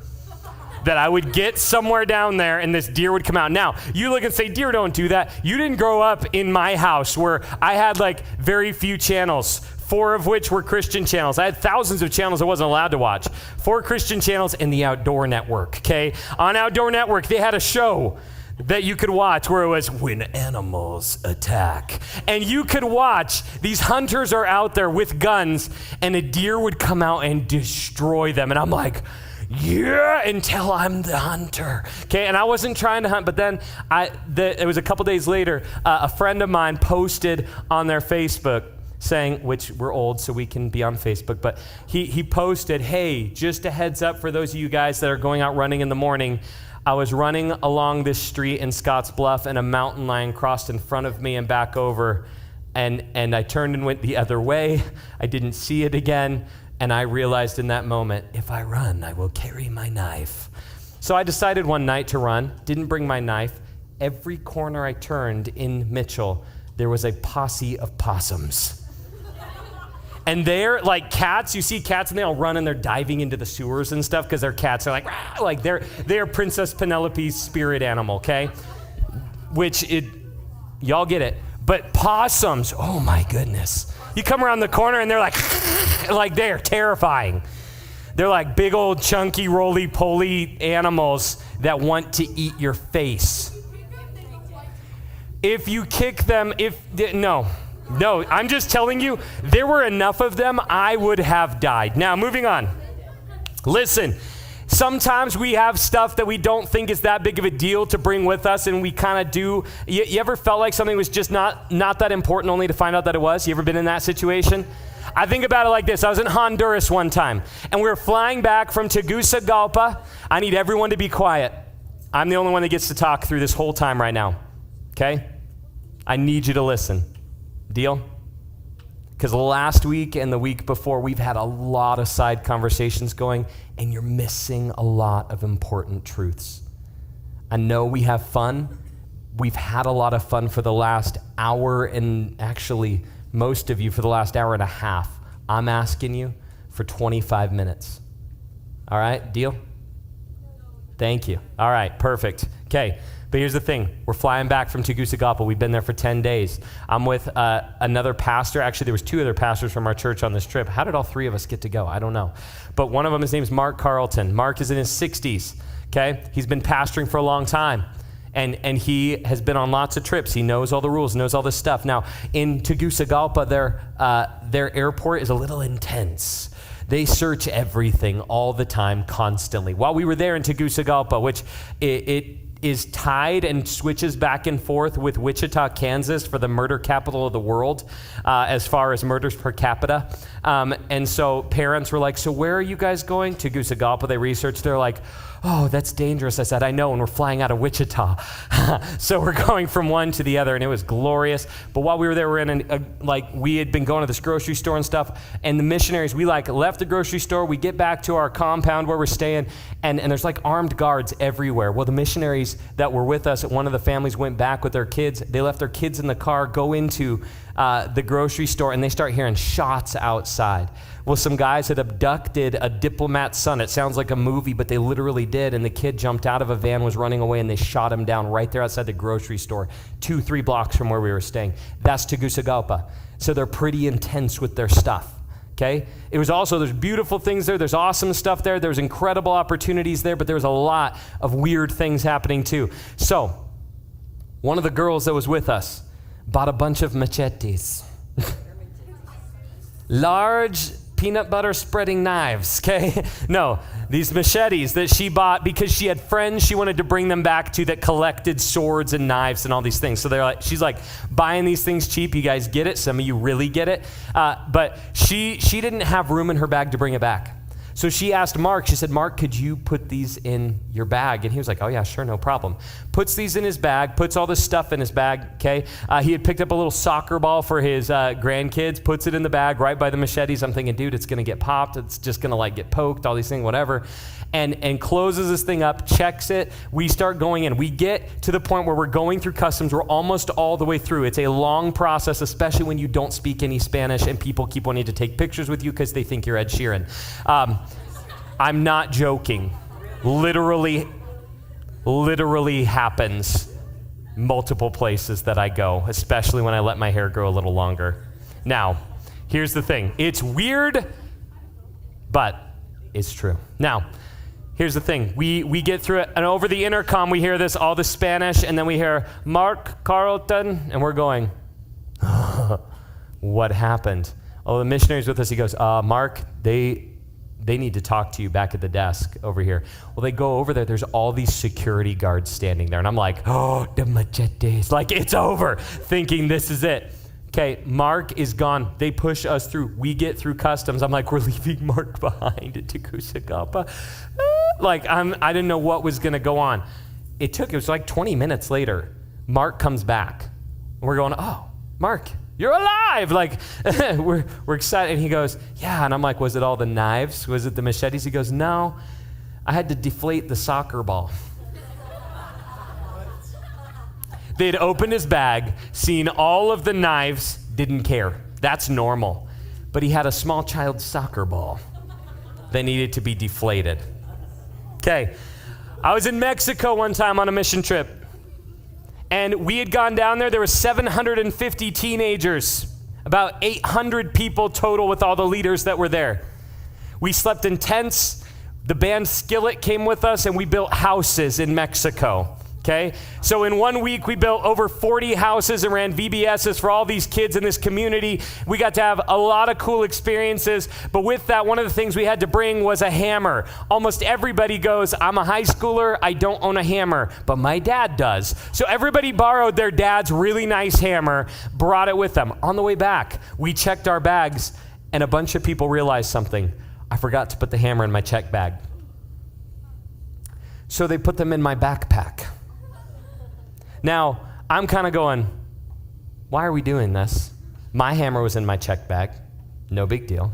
That I would get somewhere down there and this deer would come out. Now, you look and say, deer don't do that. You didn't grow up in my house where I had like very few channels, 4 of which were Christian channels. I had thousands of channels I wasn't allowed to watch. 4 Christian channels and the Outdoor Network, okay? On Outdoor Network, they had a show that you could watch where it was when animals attack. And you could watch, these hunters are out there with guns and a deer would come out and destroy them. And I'm like, yeah, until I'm the hunter. Okay, and I wasn't trying to hunt, but then it was a couple days later, a friend of mine posted on their Facebook saying, which we're old so we can be on Facebook, but he posted, hey, just a heads up for those of you guys that are going out running in the morning, I was running along this street in Scotts Bluff and a mountain lion crossed in front of me and back over, and I turned and went the other way. I didn't see it again. And I realized in that moment, if I run, I will carry my knife. So I decided one night to run, didn't bring my knife. Every corner I turned in Mitchell, there was a posse of possums. And they're like cats. You see cats and they all run and they're diving into the sewers and stuff because they're cats. They're like, rah! Like they're Princess Penelope's spirit animal, okay? Y'all get it. But possums, oh my goodness. You come around the corner and they're like they're terrifying. They're like big old chunky roly-poly animals that want to eat your face. If you kick them, no, I'm just telling you, there were enough of them, I would have died. Now, moving on. Listen. Sometimes we have stuff that we don't think is that big of a deal to bring with us, and we kind of do. You ever felt like something was just not that important only to find out that it was? You ever been in that situation? I think about it like this. I was in Honduras one time, and we were flying back from Tegucigalpa. I need everyone to be quiet. I'm the only one that gets to talk through this whole time right now, okay? I need you to listen. Deal? Because last week and the week before, we've had a lot of side conversations going, and you're missing a lot of important truths. I know we have fun. We've had a lot of fun for the last hour, and actually, most of you for the last hour and a half. I'm asking you for 25 minutes. All right, deal? Thank you. All right, perfect. Okay. But here's the thing. We're flying back from Tegucigalpa. We've been there for 10 days. I'm with another pastor. Actually, there was 2 other pastors from our church on this trip. How did all 3 of us get to go? I don't know. But one of them, his name's Mark Carlton. Mark is in his 60s, okay? He's been pastoring for a long time. And he has been on lots of trips. He knows all the rules, knows all this stuff. Now, in Tegucigalpa, their airport is a little intense. They search everything all the time, constantly. While we were there in Tegucigalpa, which it is tied and switches back and forth with Wichita, Kansas for the murder capital of the world as far as murders per capita. And so parents were like, so where are you guys going? Tegucigalpa, they researched. They're like, oh, that's dangerous. I said, I know, and we're flying out of Wichita. So we're going from one to the other, and it was glorious. But while we were there, we're in we had been going to this grocery store and stuff, and the missionaries, we left the grocery store, we get back to our compound where we're staying, and there's armed guards everywhere. Well, the missionaries that were with us, one of the families went back with their kids. They left their kids in the car, go into the grocery store, and they start hearing shots outside. Well, some guys had abducted a diplomat's son. It sounds like a movie, but they literally did. And the kid jumped out of a van, was running away, and they shot him down right there outside the grocery store, 2-3 blocks from where we were staying. That's Tegucigalpa. So they're pretty intense with their stuff, okay? It was also, there's beautiful things there. There's awesome stuff there. There's incredible opportunities there, but there was a lot of weird things happening too. So one of the girls that was with us bought a bunch of machetes. Large peanut butter spreading knives, okay? No, these machetes that she bought because she had friends she wanted to bring them back to that collected swords and knives and all these things. So she's buying these things cheap. You guys get it? Some of you really get it. But she didn't have room in her bag to bring it back. So she asked Mark, she said, Mark, could you put these in your bag? And he was like, oh yeah, sure, no problem. Puts these in his bag, puts all this stuff in his bag, okay? He had picked up a little soccer ball for his grandkids, puts it in the bag right by the machetes. I'm thinking, dude, it's gonna get popped. It's just gonna like get poked, all these things, whatever. And closes this thing up, checks it. We start going in. We get to the point where we're going through customs. We're almost all the way through. It's a long process, especially when you don't speak any Spanish and people keep wanting to take pictures with you because they think you're Ed Sheeran. I'm not joking. Literally happens multiple places that I go, especially when I let my hair grow a little longer. Now, here's the thing. It's weird, but it's true. Now, here's the thing. We get through it, and over the intercom, we hear this, all the Spanish, and then we hear, Mark Carlton, and we're going, what happened? Oh, the missionary's with us. He goes, Mark, they need to talk to you back at the desk over here. Well, they go over there. There's all these security guards standing there, and I'm like, oh, the machetes. Like, it's over, thinking this is it. Okay, Mark is gone. They push us through. We get through customs. I'm like, we're leaving Mark behind at Tegucigalpa. I didn't know what was going to go on. It was like 20 minutes later. Mark comes back. We're going, oh, Mark, you're alive. Like, we're excited. And he goes, yeah. And I'm like, was it all the knives? Was it the machetes? He goes, no, I had to deflate the soccer ball. They'd opened his bag, seen all of the knives, didn't care. That's normal. But he had a small child's soccer ball that needed to be deflated. Okay, I was in Mexico one time on a mission trip. And we had gone down there. There were 750 teenagers, about 800 people total with all the leaders that were there. We slept in tents. The band Skillet came with us, and we built houses in Mexico. Okay, so in 1 week, we built over 40 houses and ran VBSs for all these kids in this community. We got to have a lot of cool experiences, but with that, one of the things we had to bring was a hammer. Almost everybody goes, I'm a high schooler, I don't own a hammer, but my dad does. So everybody borrowed their dad's really nice hammer, brought it with them. On the way back, we checked our bags, and a bunch of people realized something. I forgot to put the hammer in my check bag. So they put them in my backpack. Now, I'm kind of going, why are we doing this? My hammer was in my check bag. No big deal.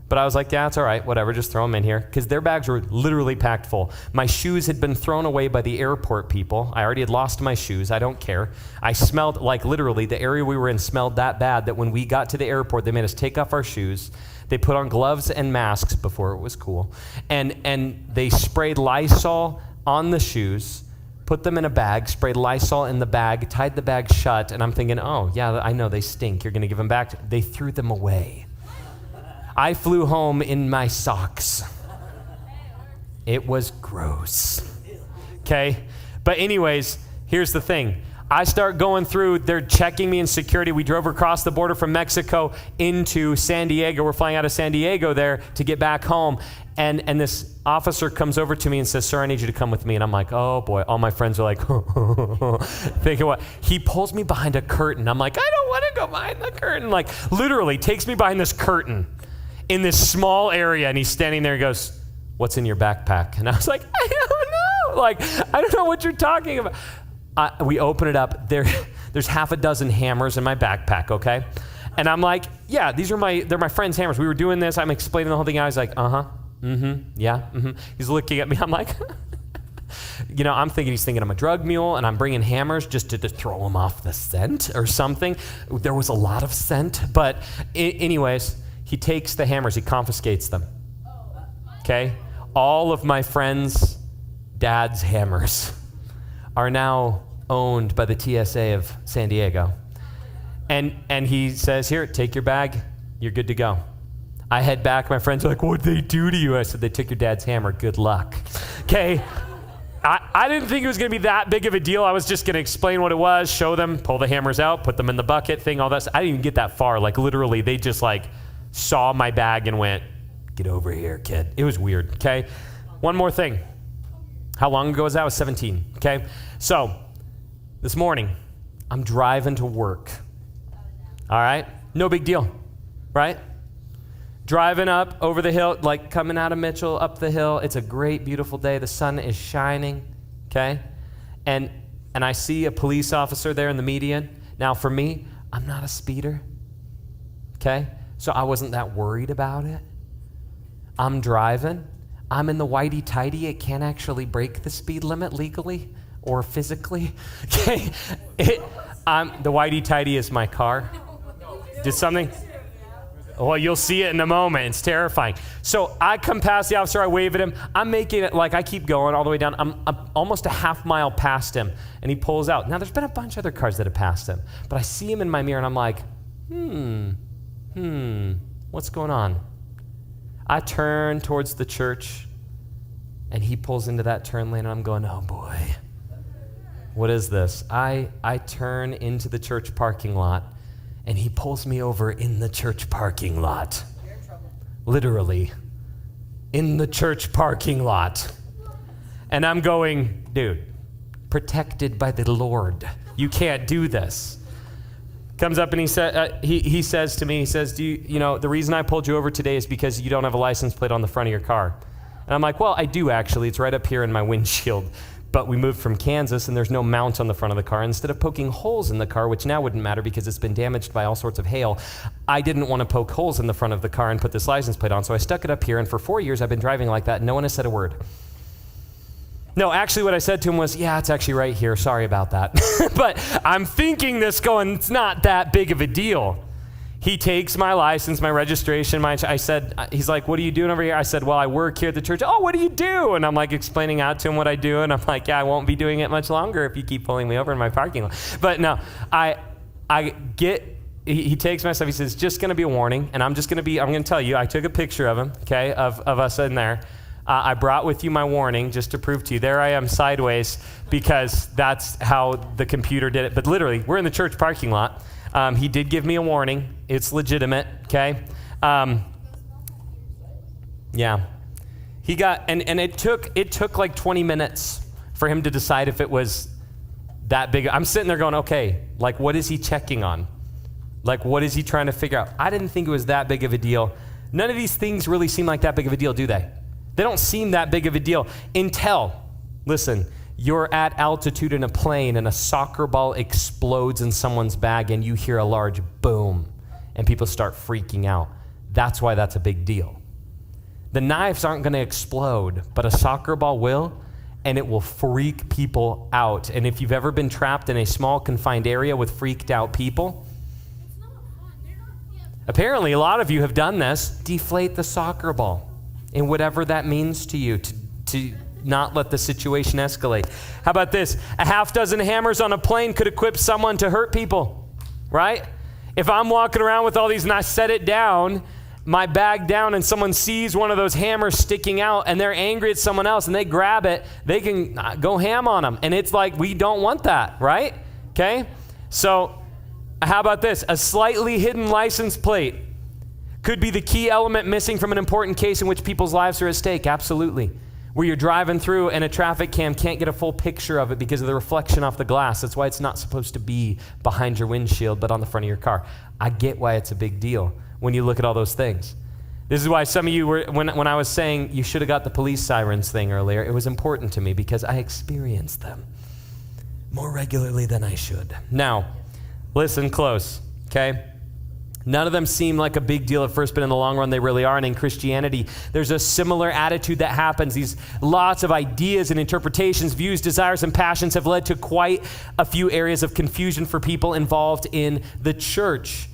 But I was like, yeah, it's all right, whatever, just throw them in here. Because their bags were literally packed full. My shoes had been thrown away by the airport people. I already had lost my shoes. I don't care. I smelled, like literally, the area we were in smelled that bad that when we got to the airport, they made us take off our shoes. They put on gloves and masks before it was cool. And they sprayed Lysol on the shoes, put them in a bag, sprayed Lysol in the bag, tied the bag shut, and I'm thinking, oh, yeah, I know they stink. You're going to give them back. They threw them away. I flew home in my socks. It was gross. Okay? But anyways, here's the thing. I start going through, they're checking me in security. We drove across the border from Mexico into San Diego. We're flying out of San Diego there to get back home. And this officer comes over to me and says, sir, I need you to come with me. And I'm like, oh boy. All my friends are like, thinking what? He pulls me behind a curtain. I'm like, I don't want to go behind the curtain. Like literally takes me behind this curtain in this small area. And he's standing there and goes, what's in your backpack? And I was like, I don't know. Like, I don't know what you're talking about. We open it up. There's half a dozen hammers in my backpack, okay? And I'm like, yeah, they're my friend's hammers. We were doing this. I'm explaining the whole thing. I was like, yeah. He's looking at me. I'm like, I'm thinking he's thinking I'm a drug mule and I'm bringing hammers just to throw him off the scent or something. There was a lot of scent. But anyways, he takes the hammers. He confiscates them, okay? All of my friends' dad's hammers are now owned by the TSA of San Diego. And he says, here, take your bag. You're good to go. I head back. My friends are like, what'd they do to you? I said, they took your dad's hammer. Good luck. Okay. I didn't think it was going to be that big of a deal. I was just going to explain what it was, show them, pull the hammers out, put them in the bucket thing, all that. I didn't even get that far. Like literally, they just saw my bag and went, get over here, kid. It was weird. Okay. One more thing. How long ago was that? I was 17. Okay. So this morning, I'm driving to work. All right? No big deal, right? driving up over the hill, like coming out of Mitchell up the hill. It's a great, beautiful day. The sun is shining, okay? And I see a police officer there in the median. Now, for me, I'm not a speeder, okay? So I wasn't that worried about it. I'm driving. I'm in the whitey-tighty. It can't actually break the speed limit legally or physically, okay? The whitey-tighty is my car. Did something? Well, you'll see it in a moment. It's terrifying. So I come past the officer. I wave at him. I'm making it like I keep going all the way down. I'm almost a half mile past him, and he pulls out. Now, there's been a bunch of other cars that have passed him, but I see him in my mirror, and I'm like, what's going on? I turn towards the church, and he pulls into that turn lane, and I'm going, oh, boy. What is this? I turn into the church parking lot, and he pulls me over in the church parking lot. You're in trouble. Literally, in the church parking lot. And I'm going, dude, protected by the Lord. You can't do this. Comes up and he says to me, he says, the reason I pulled you over today is because you don't have a license plate on the front of your car. And I'm like, well, I do actually. It's right up here in my windshield. But we moved from Kansas, and there's no mount on the front of the car. Instead of poking holes in the car, which now wouldn't matter because it's been damaged by all sorts of hail, I didn't want to poke holes in the front of the car and put this license plate on, so I stuck it up here, and for 4 years I've been driving like that, and no one has said a word. No, actually what I said to him was, yeah, it's actually right here. Sorry about that. But I'm thinking this going, it's not that big of a deal. He takes my license, my registration, he's like, what are you doing over here? I said, well, I work here at the church. Oh, what do you do? And I'm like explaining out to him what I do. And I'm like, yeah, I won't be doing it much longer if you keep pulling me over in my parking lot. But no, he takes my stuff. He says, just going to be a warning. And I'm going to tell you, I took a picture of him, okay, of us in there. I brought with you my warning just to prove to you. There I am sideways because that's how the computer did it. But literally, we're in the church parking lot. He did give me a warning. It's legitimate, okay? Yeah. He got, and it took like 20 minutes for him to decide if it was that big. I'm sitting there going, okay, like what is he checking on? Like what is he trying to figure out? I didn't think it was that big of a deal. None of these things really seem like that big of a deal, do they? They don't seem that big of a deal until, listen, you're at altitude in a plane and a soccer ball explodes in someone's bag and you hear a large boom and people start freaking out. That's why that's a big deal. The knives aren't going to explode, but a soccer ball will, and it will freak people out. And if you've ever been trapped in a small confined area with freaked out people, apparently a lot of you have done this. Deflate the soccer ball and whatever that means to you to not let the situation escalate. How about this? A half dozen hammers on a plane could equip someone to hurt people, right? If I'm walking around with all these and I set it down, my bag down, and someone sees one of those hammers sticking out and they're angry at someone else and they grab it, they can go ham on them. And it's like, we don't want that, right? Okay? So how about this? A slightly hidden license plate could be the key element missing from an important case in which people's lives are at stake. Absolutely. Where you're driving through and a traffic cam can't get a full picture of it because of the reflection off the glass. That's why it's not supposed to be behind your windshield, but on the front of your car. I get why it's a big deal when you look at all those things. This is why some of you were, when I was saying you should have got the police sirens thing earlier, it was important to me because I experienced them more regularly than I should. Now, listen close, okay? None of them seem like a big deal at first, but in the long run, they really are. And in Christianity, there's a similar attitude that happens. These lots of ideas and interpretations, views, desires, and passions have led to quite a few areas of confusion for people involved in the church.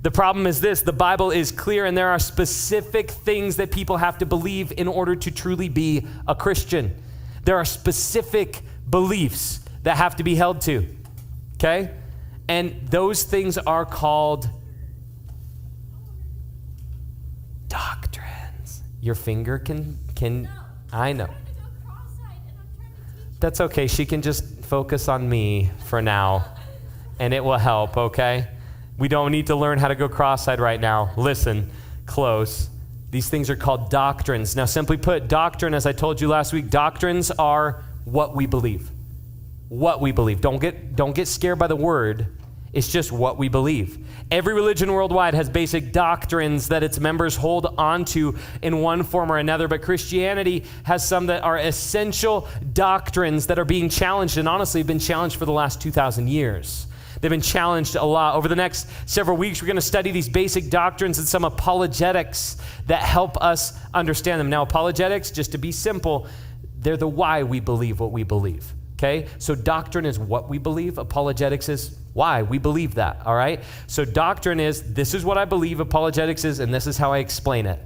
The problem is this: the Bible is clear, and there are specific things that people have to believe in order to truly be a Christian. There are specific beliefs that have to be held to, okay? And those things are called doctrines. Your finger can I know. That's okay. She can just focus on me for now, and it will help, okay? We don't need to learn how to go cross-eyed right now. Listen close. These things are called doctrines. Now, simply put, doctrine, as I told you last week, doctrines are what we believe. What we believe. Don't get scared by the word. It's just what we believe. Every religion worldwide has basic doctrines that its members hold onto in one form or another, but Christianity has some that are essential doctrines that are being challenged, and honestly have been challenged for the last 2,000 years. They've been challenged a lot. Over the next several weeks, we're going to study these basic doctrines and some apologetics that help us understand them. Now, apologetics, just to be simple, they're the why we believe what we believe. Okay? So doctrine is what we believe. Apologetics is why we believe that. All right? So doctrine is, this is what I believe. Apologetics is, and this is how I explain it.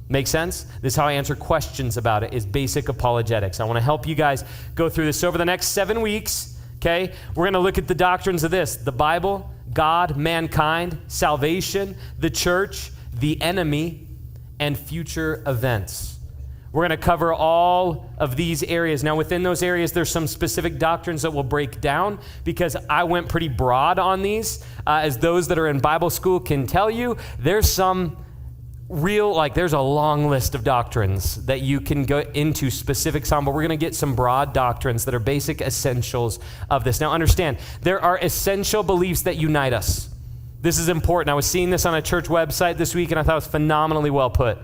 Make sense? This is how I answer questions about it, is basic apologetics. I want to help you guys go through this. So over the next 7 weeks, okay, we're going to look at the doctrines of this: the Bible, God, mankind, salvation, the church, the enemy, and future events. We're going to cover all of these areas. Now, within those areas, there's some specific doctrines that we'll break down because I went pretty broad on these. As those that are in Bible school can tell you, there's some there's a long list of doctrines that you can go into specifics on, but we're going to get some broad doctrines that are basic essentials of this. Now, understand, there are essential beliefs that unite us. This is important. I was seeing this on a church website this week, and I thought it was phenomenally well put.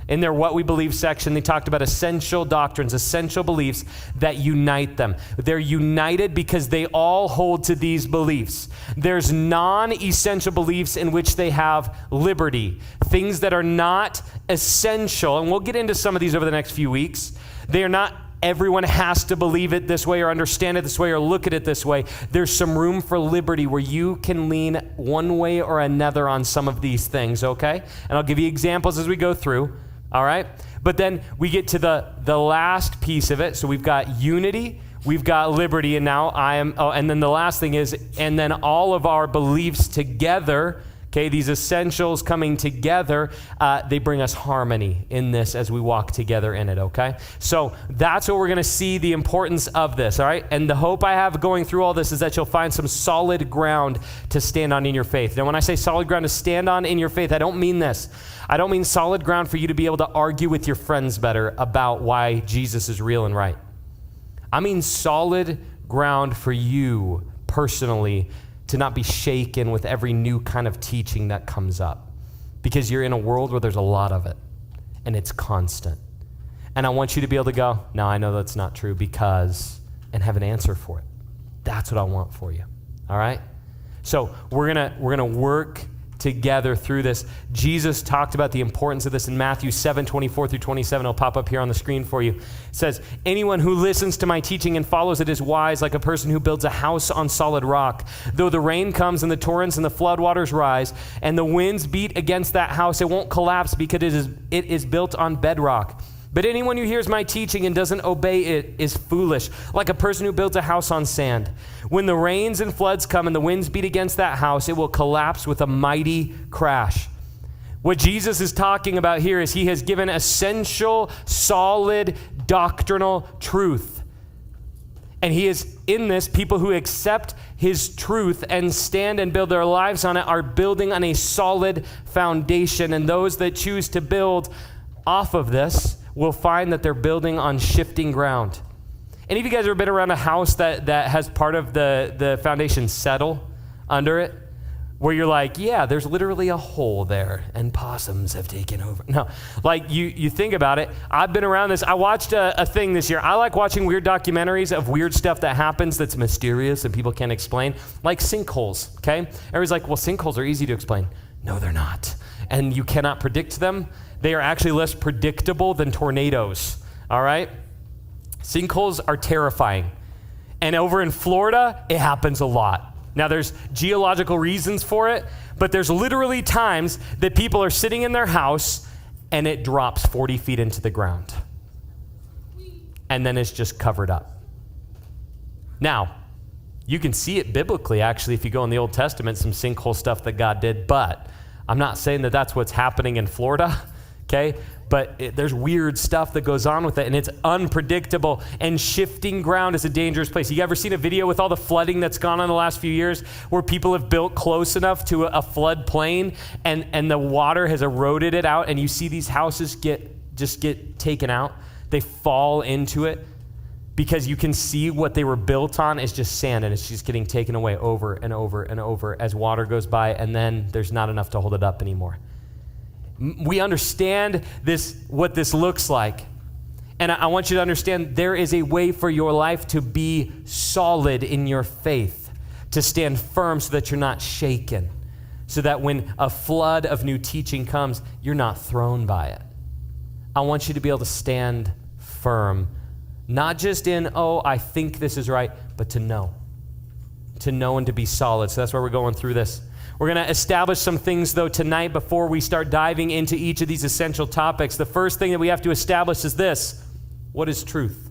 In their What We Believe section, they talked about essential doctrines, essential beliefs that unite them. They're united because they all hold to these beliefs. There's non-essential beliefs in which they have liberty, things that are not essential, and we'll get into some of these over the next few weeks. They are not, everyone has to believe it this way or understand it this way or look at it this way. There's some room for liberty where you can lean one way or another on some of these things, okay? And I'll give you examples as we go through. All right? But then we get to the last piece of it. So we've got unity, we've got liberty, and now and then the last thing is, and then all of our beliefs together, okay, these essentials coming together, they bring us harmony in this as we walk together in it, okay? So that's what we're going to see, the importance of this, all right? And the hope I have going through all this is that you'll find some solid ground to stand on in your faith. Now, when I say solid ground to stand on in your faith, I don't mean this. I don't mean solid ground for you to be able to argue with your friends better about why Jesus is real and right. I mean solid ground for you personally to not be shaken with every new kind of teaching that comes up, because you're in a world where there's a lot of it and it's constant. And I want you to be able to go, no, I know that's not true because, and have an answer for it. That's what I want for you. All right? So we're gonna work together through this. Jesus talked about the importance of this in Matthew 7:24 through 27. It'll pop up here on the screen for you. It says, anyone who listens to my teaching and follows it is wise, like a person who builds a house on solid rock. Though the rain comes and the torrents and the floodwaters rise and the winds beat against that house, it won't collapse because it is built on bedrock. But anyone who hears my teaching and doesn't obey it is foolish, like a person who builds a house on sand. When the rains and floods come and the winds beat against that house, it will collapse with a mighty crash. What Jesus is talking about here is he has given essential, solid, doctrinal truth. And he is in this, people who accept his truth and stand and build their lives on it are building on a solid foundation. And those that choose to build off of this will find that they're building on shifting ground. Any of you guys ever been around a house that has part of the foundation settle under it? Where you're like, yeah, there's literally a hole there and possums have taken over. No, like you think about it. I've been around this. I watched a thing this year. I like watching weird documentaries of weird stuff that happens that's mysterious and people can't explain. Like sinkholes, okay? Everybody's like, well, sinkholes are easy to explain. No, they're not. And you cannot predict them. They are actually less predictable than tornadoes, all right? Sinkholes are terrifying. And over in Florida, it happens a lot. Now, there's geological reasons for it, but there's literally times that people are sitting in their house and it drops 40 feet into the ground. And then it's just covered up. Now, you can see it biblically, actually, if you go in the Old Testament, some sinkhole stuff that God did, but I'm not saying that that's what's happening in Florida, okay? But there's weird stuff that goes on with it, and it's unpredictable, and shifting ground is a dangerous place. You ever seen a video with all the flooding that's gone on in the last few years where people have built close enough to a flood plain and the water has eroded it out, and you see these houses get taken out? They fall into it. because you can see what they were built on is just sand, and it's just getting taken away over and over and over as water goes by, and then there's not enough to hold it up anymore. We understand what this looks like. And I want you to understand there is a way for your life to be solid in your faith, to stand firm so that you're not shaken, so that when a flood of new teaching comes, you're not thrown by it. I want you to be able to stand firm, not just in, oh, I think this is right, but to know and to be solid. So that's why we're going through this. We're going to establish some things, though, tonight before we start diving into each of these essential topics. The first thing that we have to establish is this. What is truth?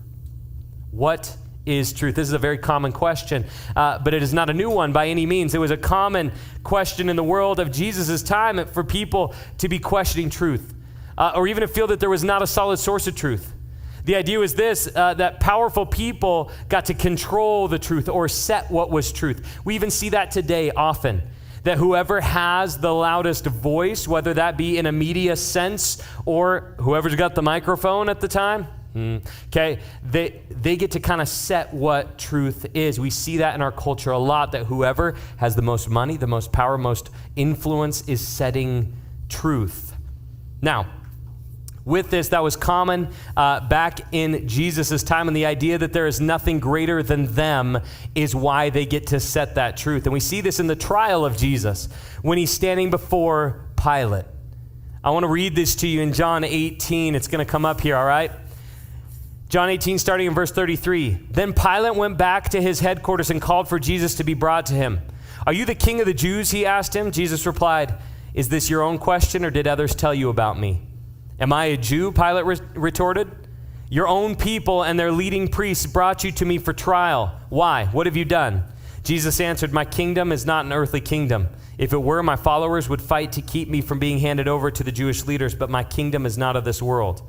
What is truth? This is a very common question, but it is not a new one by any means. It was a common question in the world of Jesus' time for people to be questioning truth, or even to feel that there was not a solid source of truth. The idea was this, that powerful people got to control the truth or set what was truth. We even see that today often, that whoever has the loudest voice, whether that be in a media sense or whoever's got the microphone at the time, okay, they get to kind of set what truth is. We see that in our culture a lot, that whoever has the most money, the most power, most influence is setting truth. Now, with this, that was common back in Jesus' time, and the idea that there is nothing greater than them is why they get to set that truth. And we see this in the trial of Jesus when he's standing before Pilate. I want to read this to you in John 18. It's going to come up here, all right? John 18, starting in verse 33. Then Pilate went back to his headquarters and called for Jesus to be brought to him. Are you the king of the Jews? He asked him. Jesus replied, is this your own question, or did others tell you about me? Am I a Jew? Pilate retorted. Your own people and their leading priests brought you to me for trial. Why? What have you done? Jesus answered, my kingdom is not an earthly kingdom. If it were, my followers would fight to keep me from being handed over to the Jewish leaders, but my kingdom is not of this world.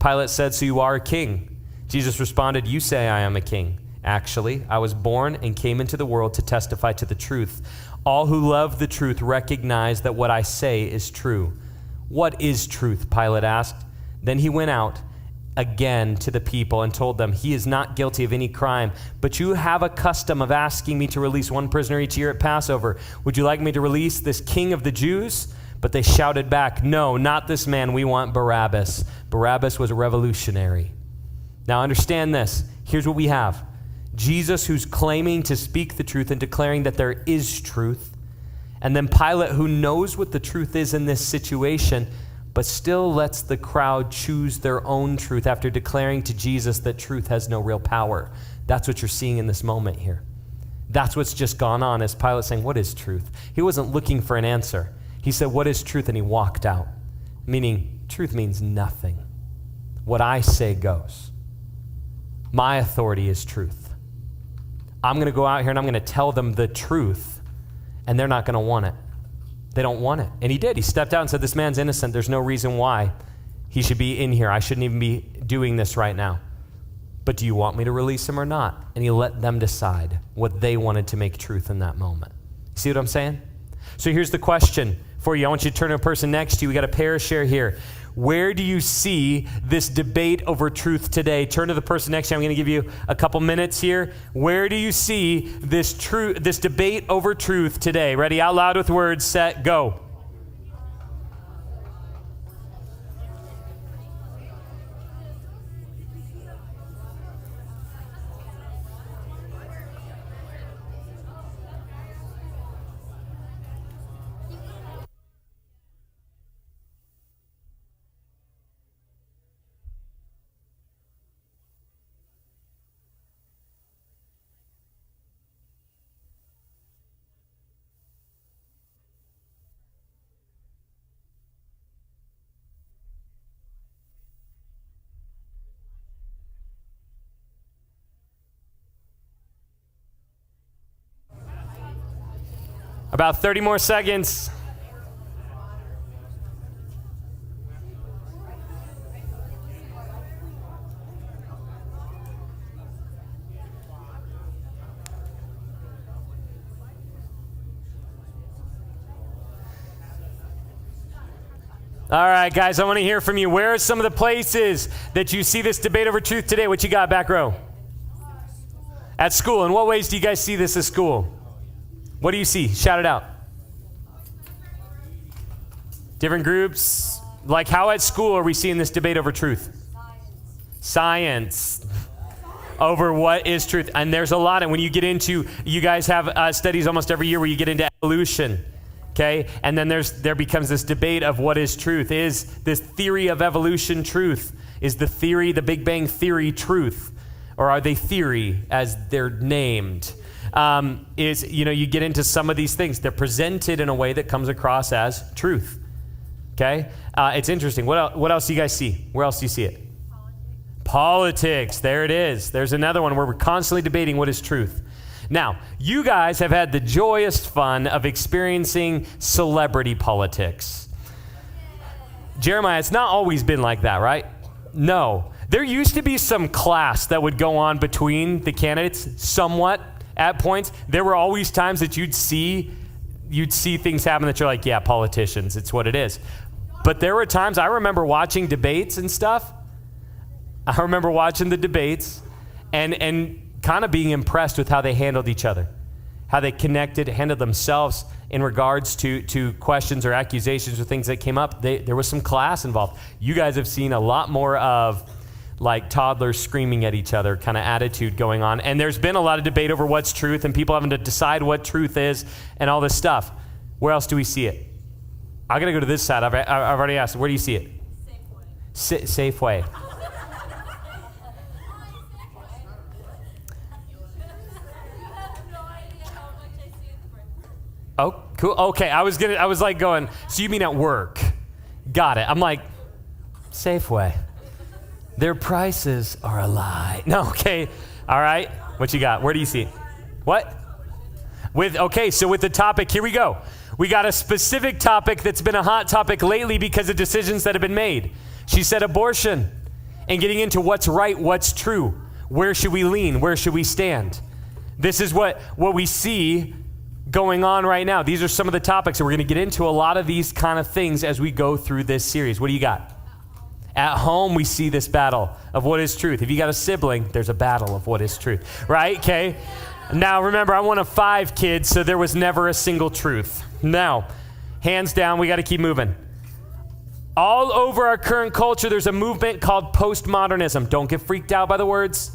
Pilate said, so you are a king? Jesus responded, you say I am a king. Actually, I was born and came into the world to testify to the truth. All who love the truth recognize that what I say is true. What is truth? Pilate asked. Then he went out again to the people and told them, he is not guilty of any crime, but you have a custom of asking me to release one prisoner each year at Passover. Would you like me to release this king of the Jews? But they shouted back, no, not this man. We want Barabbas. Barabbas was a revolutionary. Now understand this. Here's what we have. Jesus, who's claiming to speak the truth and declaring that there is truth. And then Pilate, who knows what the truth is in this situation, but still lets the crowd choose their own truth after declaring to Jesus that truth has no real power. That's what you're seeing in this moment here. That's what's just gone on, as Pilate saying, what is truth? He wasn't looking for an answer. He said, what is truth? And he walked out, meaning truth means nothing. What I say goes. My authority is truth. I'm going to go out here and I'm going to tell them the truth, and they're not going to want it. They don't want it. And he did. He stepped out and said, this man's innocent. There's no reason why he should be in here. I shouldn't even be doing this right now. But do you want me to release him or not? And he let them decide what they wanted to make truth in that moment. See what I'm saying? So here's the question for you. I want you to turn to a person next to you. We got a pair share here. Where do you see this debate over truth today? Turn to the person next to you. I'm going to give you a couple minutes here. Where do you see this debate over truth today? Ready? Out loud with words, set, go. About 30 more seconds. All right, guys, I want to hear from you. Where are some of the places that you see this debate over truth today? What you got, back row? At school, in what ways do you guys see this at school? What do you see? Shout it out. Different groups. Like how at school are we seeing this debate over truth? Science. Over what is truth. And there's a lot. And when you get into, you guys have studies almost every year where you get into evolution. Okay? And then there becomes this debate of what is truth. Is this theory of evolution truth? Is the theory, the Big Bang Theory, truth? Or are they theory as they're named? You get into some of these things. They're presented in a way that comes across as truth. Okay? It's interesting. What else do you guys see? Where else do you see it? Politics. There it is. There's another one where we're constantly debating what is truth. Now, you guys have had the joyous fun of experiencing celebrity politics. Jeremiah, it's not always been like that, right? No. There used to be some class that would go on between the candidates somewhat at points. There were always times that you'd see things happen that you're like, yeah, politicians, it's what it is. But there were times, I remember watching debates and stuff. I remember watching the debates and kind of being impressed with how they handled each other, how they handled themselves in regards to questions or accusations or things that came up. There was some class involved. You guys have seen a lot more of like toddlers screaming at each other kind of attitude going on. And there's been a lot of debate over what's truth and people having to decide what truth is and all this stuff. Where else do we see it? I'm going to go to this side. I've already asked. Where do you see it? Safeway. Oh, cool. Okay, I was like going, so you mean at work? Got it. I'm like, Safeway. Their prices are a lie. No, okay. All right. What you got? Where do you see it? What? So with the topic, here we go. We got a specific topic that's been a hot topic lately because of decisions that have been made. She said abortion and getting into what's right, what's true. Where should we lean? Where should we stand? This is what we see going on right now. These are some of the topics, and we're going to get into a lot of these kind of things as we go through this series. What do you got? At home, we see this battle of what is truth. If you got a sibling, there's a battle of what is truth, right? Okay. Now, remember, I'm one of 5 kids, so there was never a single truth. Now, hands down, we got to keep moving. All over our current culture, there's a movement called postmodernism. Don't get freaked out by the words.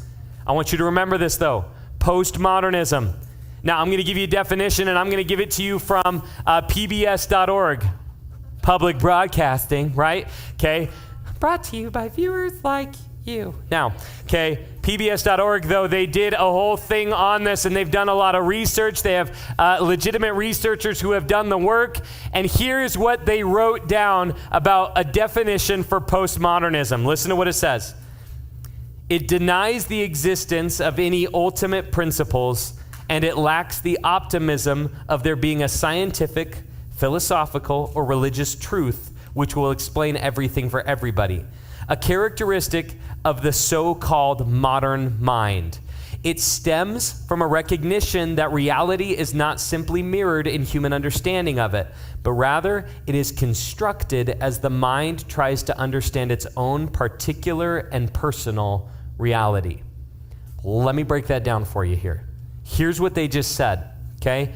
I want you to remember this, though. Postmodernism. Now, I'm going to give you a definition, and I'm going to give it to you from pbs.org. Public broadcasting, right? Okay. Brought to you by viewers like you. Now, okay, pbs.org, though, they did a whole thing on this, and they've done a lot of research. They have legitimate researchers who have done the work, and here's what they wrote down about a definition for postmodernism. Listen to what it says. It denies the existence of any ultimate principles, and it lacks the optimism of there being a scientific, philosophical, or religious truth which will explain everything for everybody. A characteristic of the so-called modern mind. It stems from a recognition that reality is not simply mirrored in human understanding of it, but rather it is constructed as the mind tries to understand its own particular and personal reality. Let me break that down for you here. Here's what they just said, okay?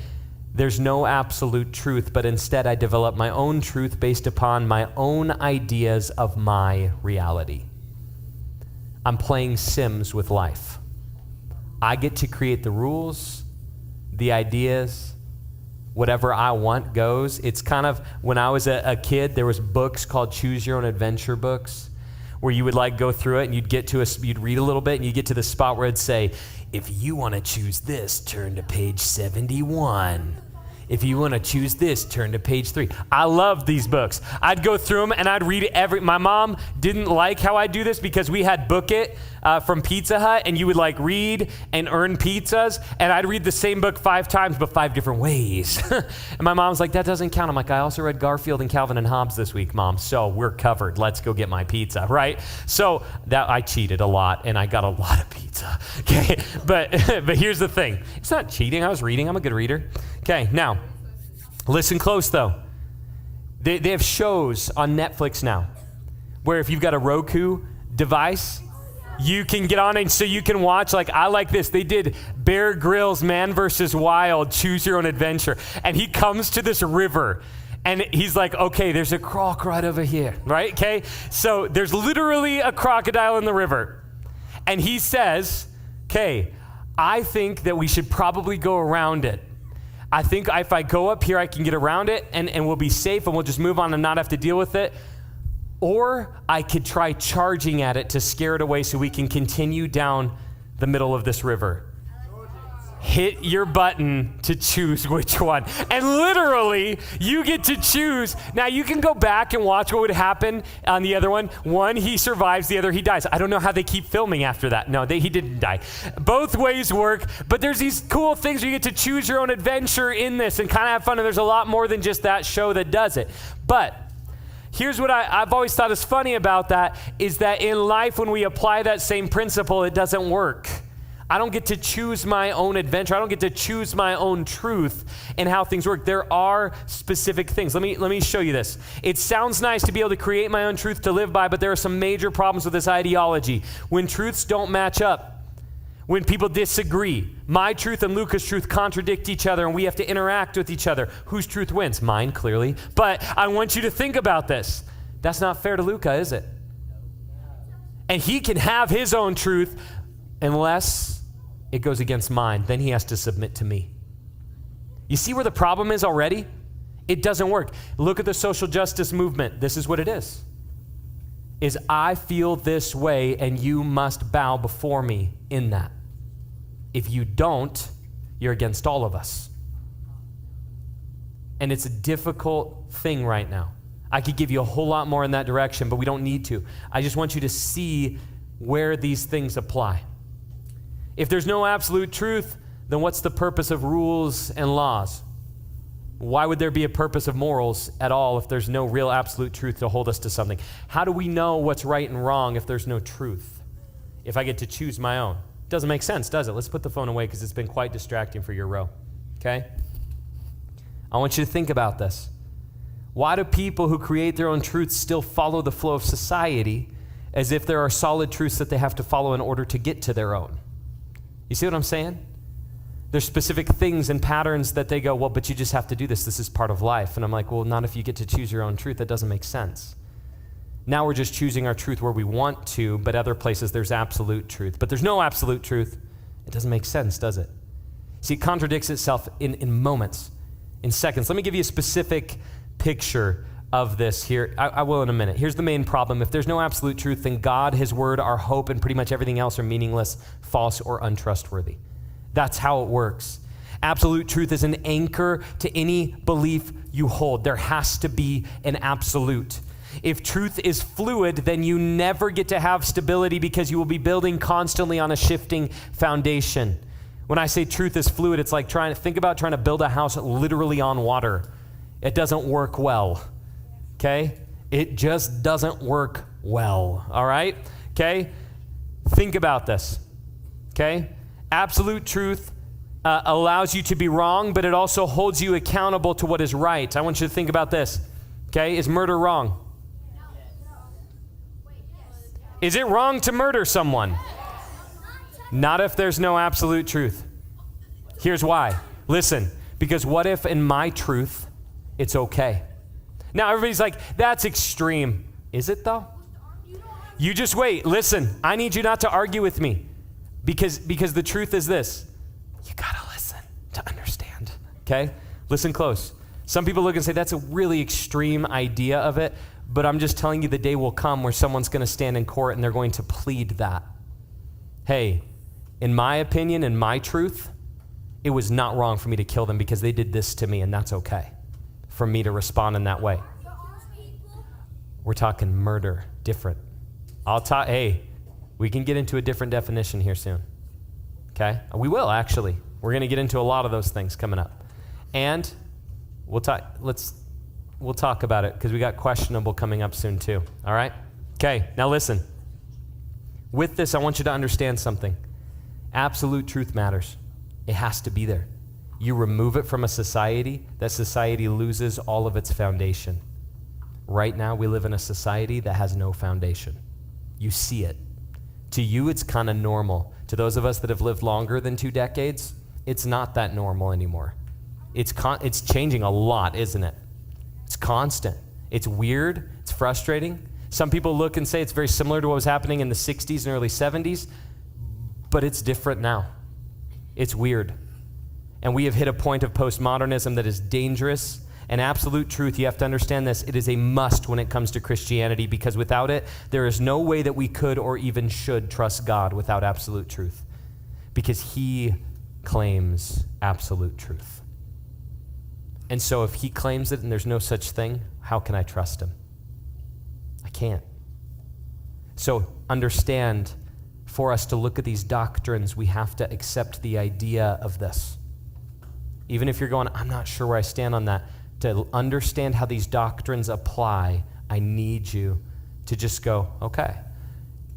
There's no absolute truth, but instead I develop my own truth based upon my own ideas of my reality. I'm playing Sims with life. I get to create the rules, the ideas, whatever I want goes. It's kind of, when I was a kid, there was books called Choose Your Own Adventure books, where you would like go through it and you'd read a little bit and you'd get to the spot where it'd say, if you want to choose this, turn to page 71. If you want to choose this, turn to page 3. I love these books. I'd go through them and I'd read my mom didn't like how I do this because we had Book It from Pizza Hut, and you would like read and earn pizzas, and I'd read the same book 5 times, but 5 different ways. And my mom's like, that doesn't count. I'm like, I also read Garfield and Calvin and Hobbes this week, Mom, so we're covered. Let's go get my pizza, right? So that I cheated a lot, and I got a lot of pizza, okay? But here's the thing. It's not cheating. I was reading. I'm a good reader. Okay, now, listen close, though. They have shows on Netflix now where if you've got a Roku device, You can get on it so you can watch. Like, I like this. They did Bear Grylls, Man vs. Wild, Choose Your Own Adventure. And he comes to this river. And he's like, okay, there's a croc right over here, right? Okay, so there's literally a crocodile in the river. And he says, okay, I think that we should probably go around it. I think if I go up here, I can get around it and we'll be safe and we'll just move on and not have to deal with it. Or I could try charging at it to scare it away so we can continue down the middle of this river. Hit your button to choose which one. And literally, you get to choose. Now, you can go back and watch what would happen on the other one. One, he survives. The other, he dies. I don't know how they keep filming after that. No, he didn't die. Both ways work. But there's these cool things where you get to choose your own adventure in this and kind of have fun. And there's a lot more than just that show that does it. But here's what I've always thought is funny about that is that in life, when we apply that same principle, it doesn't work. I don't get to choose my own adventure. I don't get to choose my own truth and how things work. There are specific things. Let me show you this. It sounds nice to be able to create my own truth to live by, but there are some major problems with this ideology. When truths don't match up, when people disagree, my truth and Luca's truth contradict each other and we have to interact with each other. Whose truth wins? Mine, clearly. But I want you to think about this. That's not fair to Luca, is it? And he can have his own truth unless it goes against mine. Then he has to submit to me. You see where the problem is already? It doesn't work. Look at the social justice movement. This is what it is I feel this way and you must bow before me in that. If you don't, you're against all of us. And it's a difficult thing right now. I could give you a whole lot more in that direction, but we don't need to. I just want you to see where these things apply. If there's no absolute truth, then what's the purpose of rules and laws? Why would there be a purpose of morals at all if there's no real absolute truth to hold us to something? How do we know what's right and wrong if there's no truth? If I get to choose my own? Doesn't make sense, does it? Let's put the phone away because it's been quite distracting for your row, okay? I want you to think about this. Why do people who create their own truths still follow the flow of society as if there are solid truths that they have to follow in order to get to their own? You see what I'm saying? There's specific things and patterns that they go, well, but you just have to do this. This is part of life. And I'm like, well, not if you get to choose your own truth. That doesn't make sense. Now we're just choosing our truth where we want to, but other places there's absolute truth. But there's no absolute truth. It doesn't make sense, does it? See, it contradicts itself in moments, in seconds. Let me give you a specific picture of this here. I will in a minute. Here's the main problem. If there's no absolute truth, then God, His Word, our hope, and pretty much everything else are meaningless, false, or untrustworthy. That's how it works. Absolute truth is an anchor to any belief you hold. There has to be an absolute. If truth is fluid, then you never get to have stability because you will be building constantly on a shifting foundation. When I say truth is fluid, it's like think about trying to build a house literally on water. It doesn't work well. Okay? It just doesn't work well, all right? Okay? Think about this, okay? Absolute truth allows you to be wrong, but it also holds you accountable to what is right. I want you to think about this, okay? Is murder wrong? Is it wrong to murder someone? Not if there's no absolute truth. Here's why. Listen, because what if in my truth, it's okay? Now, everybody's like, that's extreme. Is it, though? You just wait. Listen, I need you not to argue with me because the truth is this. You got to listen to understand, okay? Listen close. Some people look and say, that's a really extreme idea of it, but I'm just telling you the day will come where someone's going to stand in court and they're going to plead that. Hey, in my opinion, in my truth, it was not wrong for me to kill them because they did this to me, and that's okay for me to respond in that way. We're talking murder, different. Hey, we can get into a different definition here soon, okay? We will, actually. We're going to get into a lot of those things coming up. And we'll talk about it because we got questionable coming up soon too, all right? Okay, now listen. With this, I want you to understand something. Absolute truth matters. It has to be there. You remove it from a society, that society loses all of its foundation. Right now, we live in a society that has no foundation. You see it. To you, it's kind of normal. To those of us that have lived longer than 2 decades, it's not that normal anymore. It's changing a lot, isn't it? It's constant. It's weird. It's frustrating. Some people look and say it's very similar to what was happening in the 60s and early 70s, but it's different now. It's weird. And we have hit a point of postmodernism that is dangerous. And absolute truth, you have to understand this, it is a must when it comes to Christianity, because without it, there is no way that we could or even should trust God without absolute truth, because he claims absolute truth. And so if he claims it and there's no such thing, how can I trust him? I can't. So understand, for us to look at these doctrines, we have to accept the idea of this. Even if you're going, I'm not sure where I stand on that, to understand how these doctrines apply, I need you to just go, okay,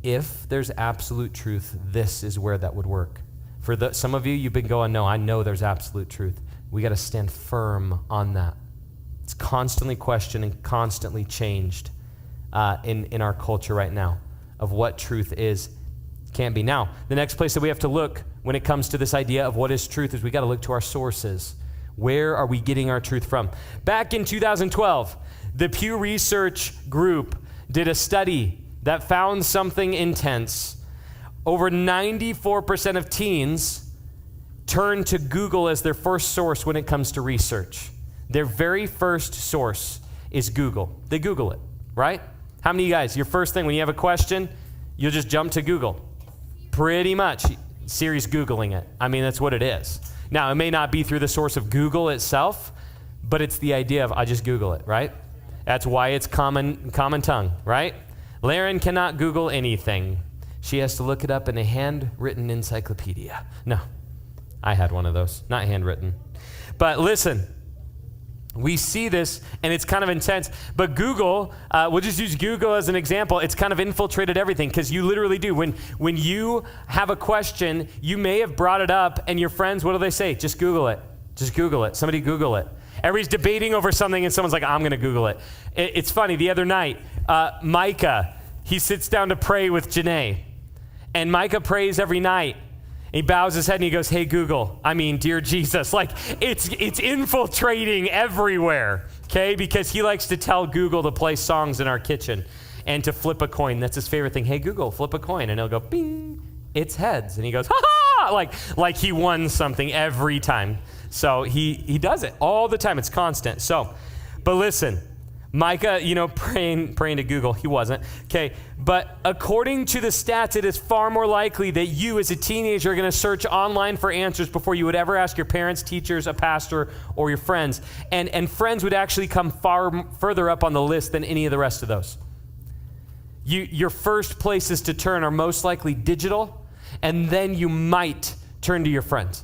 if there's absolute truth, this is where that would work. For some of you, you've been going, no, I know there's absolute truth. We got to stand firm on that. It's constantly questioned and constantly changed in our culture right now of what truth is, can be. Now, the next place that we have to look when it comes to this idea of what is truth is we got to look to our sources. Where are we getting our truth from? Back in 2012, the Pew Research Group did a study that found something intense. Over 94% of teens turn to Google as their first source when it comes to research. Their very first source is Google. They Google it, right? How many of you guys, your first thing when you have a question, you'll just jump to Google? Pretty much. Siri's Googling it. I mean, that's what it is. Now, it may not be through the source of Google itself, but it's the idea of I just Google it, right? That's why it's common tongue, right? Laren cannot Google anything. She has to look it up in a handwritten encyclopedia. No, I had one of those, not handwritten. But listen, we see this, and it's kind of intense. But Google, we'll just use Google as an example. It's kind of infiltrated everything, because you literally do. When you have a question, you may have brought it up, and your friends, what do they say? Just Google it. Just Google it. Somebody Google it. Everybody's debating over something, and someone's like, I'm going to Google it. It's funny. The other night, Micah, he sits down to pray with Janae, and Micah prays every night. He bows his head and he goes, hey, Google, dear Jesus. Like, it's infiltrating everywhere, okay? Because he likes to tell Google to play songs in our kitchen and to flip a coin. That's his favorite thing. Hey, Google, flip a coin. And he'll go, bing, it's heads. And he goes, ha-ha, like he won something every time. So he does it all the time. It's constant. So, but listen, Micah, praying to Google. He wasn't. Okay, but according to the stats, it is far more likely that you as a teenager are going to search online for answers before you would ever ask your parents, teachers, a pastor, or your friends. And friends would actually come far further up on the list than any of the rest of those. Your first places to turn are most likely digital, and then you might turn to your friends.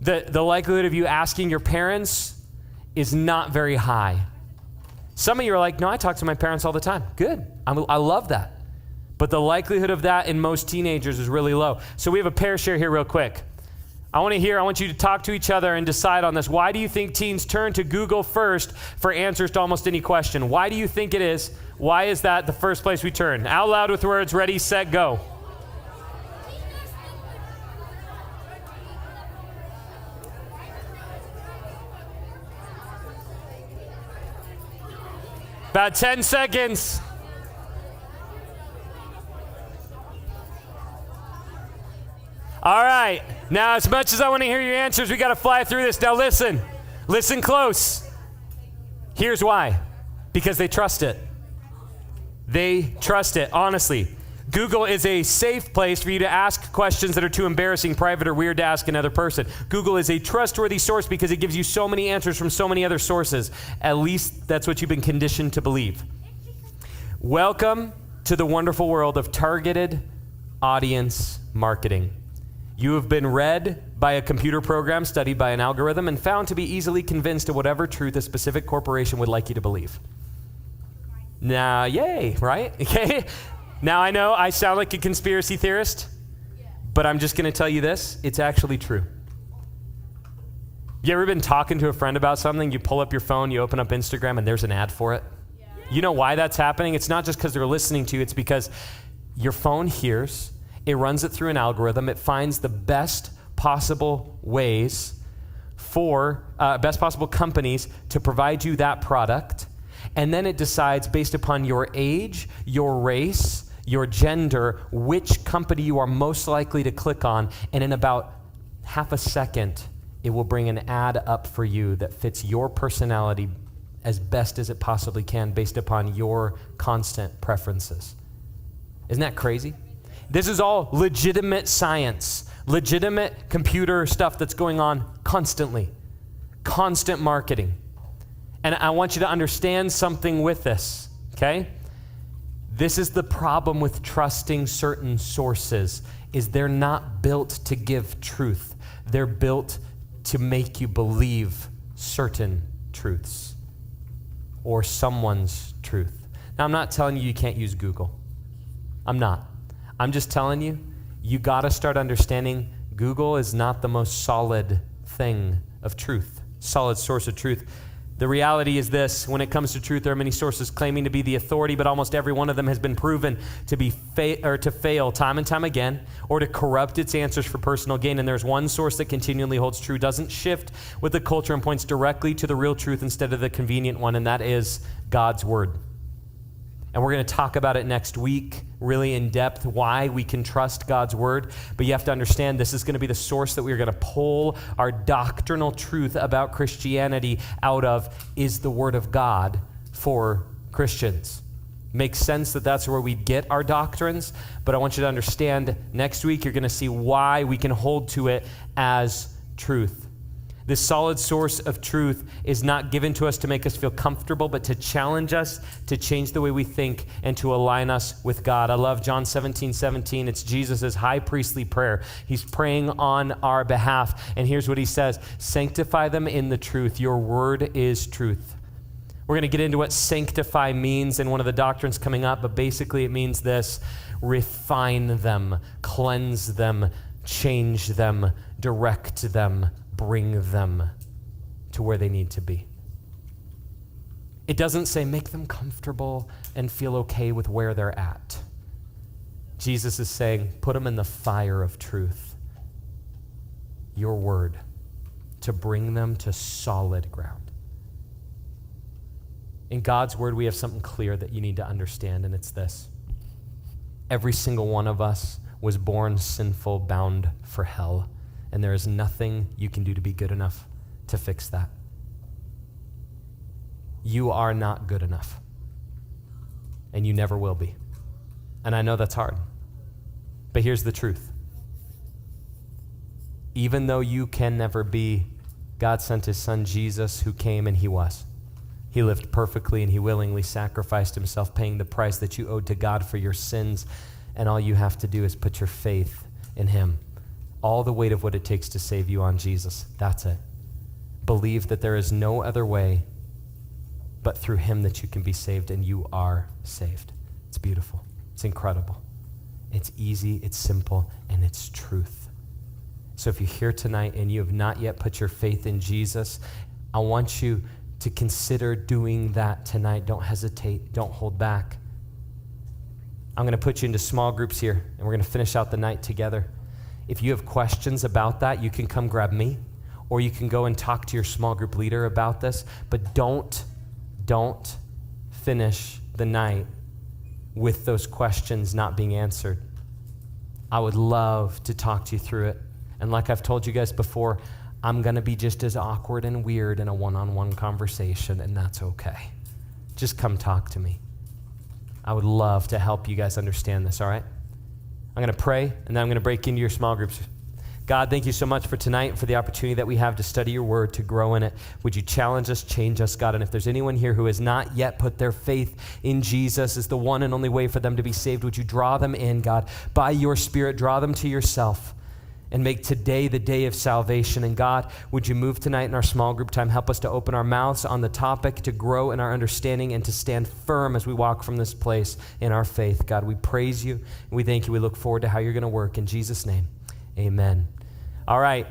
The likelihood of you asking your parents is not very high. Some of you are like, no, I talk to my parents all the time. Good. I love that. But the likelihood of that in most teenagers is really low. So we have a pair share here real quick. I want you to talk to each other and decide on this. Why do you think teens turn to Google first for answers to almost any question? Why do you think it is? Why is that the first place we turn? Out loud with words, ready, set, go. About 10 seconds. All right. Now, as much as I want to hear your answers, we got to fly through this. Now, listen. Listen close. Here's why. Because they trust it. They trust it, honestly. Google is a safe place for you to ask questions that are too embarrassing, private, or weird to ask another person. Google is a trustworthy source because it gives you so many answers from so many other sources. At least that's what you've been conditioned to believe. Welcome to the wonderful world of targeted audience marketing. You have been read by a computer program, studied by an algorithm, and found to be easily convinced of whatever truth a specific corporation would like you to believe. Now, yay, right? Okay. Now, I know I sound like a conspiracy theorist, but I'm just going to tell you this. It's actually true. You ever been talking to a friend about something? You pull up your phone, you open up Instagram, and there's an ad for it. Yeah. You know why that's happening? It's not just because they're listening to you. It's because your phone hears, it runs it through an algorithm, it finds the best possible ways for best possible companies to provide you that product, and then it decides based upon your age, your race, your gender, which company you are most likely to click on, and in about half a second, it will bring an ad up for you that fits your personality as best as it possibly can based upon your constant preferences. Isn't that crazy? This is all legitimate science, legitimate computer stuff that's going on constantly, constant marketing. And I want you to understand something with this, okay? This is the problem with trusting certain sources, is they're not built to give truth. They're built to make you believe certain truths or someone's truth. Now, I'm not telling you can't use Google. I'm not. I'm just telling you, you got to start understanding Google is not the most solid thing of truth, solid source of truth. The reality is this: when it comes to truth, there are many sources claiming to be the authority, but almost every one of them has been proven to be to fail time and time again, or to corrupt its answers for personal gain. And there's one source that continually holds true, doesn't shift with the culture, and points directly to the real truth instead of the convenient one, and that is God's Word. And we're going to talk about it next week, really in depth, why we can trust God's Word. But you have to understand, this is going to be the source that we're going to pull our doctrinal truth about Christianity out of, is the Word of God for Christians. Makes sense that that's where we get our doctrines, but I want you to understand, next week you're going to see why we can hold to it as truth. This solid source of truth is not given to us to make us feel comfortable, but to challenge us, to change the way we think, and to align us with God. I love John 17:17. It's Jesus' high priestly prayer. He's praying on our behalf. And here's what he says: sanctify them in the truth. Your word is truth. We're going to get into what sanctify means in one of the doctrines coming up, but basically it means this: refine them, cleanse them, change them, direct them, bring them to where they need to be. It doesn't say make them comfortable and feel okay with where they're at. Jesus is saying put them in the fire of truth, your word, to bring them to solid ground. In God's word, we have something clear that you need to understand, and it's this: every single one of us was born sinful, bound for hell. And there is nothing you can do to be good enough to fix that. You are not good enough. And you never will be. And I know that's hard. But here's the truth. Even though you can never be, God sent his son Jesus, who came, and he was. He lived perfectly, and he willingly sacrificed himself, paying the price that you owed to God for your sins. And all you have to do is put your faith in him. All the weight of what it takes to save you on Jesus. That's it. Believe that there is no other way but through him that you can be saved, and you are saved. It's beautiful. It's incredible. It's easy, it's simple, and it's truth. So if you're here tonight and you have not yet put your faith in Jesus, I want you to consider doing that tonight. Don't hesitate. Don't hold back. I'm going to put you into small groups here, and we're going to finish out the night together. If you have questions about that, you can come grab me, or you can go and talk to your small group leader about this, but don't finish the night with those questions not being answered. I would love to talk to you through it. And like I've told you guys before, I'm going to be just as awkward and weird in a one-on-one conversation, and that's okay. Just come talk to me. I would love to help you guys understand this, all right? I'm going to pray, and then I'm going to break into your small groups. God, thank you so much for tonight, for the opportunity that we have to study your word, to grow in it. Would you challenge us, change us, God? And if there's anyone here who has not yet put their faith in Jesus as the one and only way for them to be saved, would you draw them in, God? By your Spirit, draw them to yourself and make today the day of salvation. And God, would you move tonight in our small group time? Help us to open our mouths on the topic, to grow in our understanding, and to stand firm as we walk from this place in our faith. God, we praise you, and we thank you. We look forward to how you're going to work. In Jesus' name, amen. All right.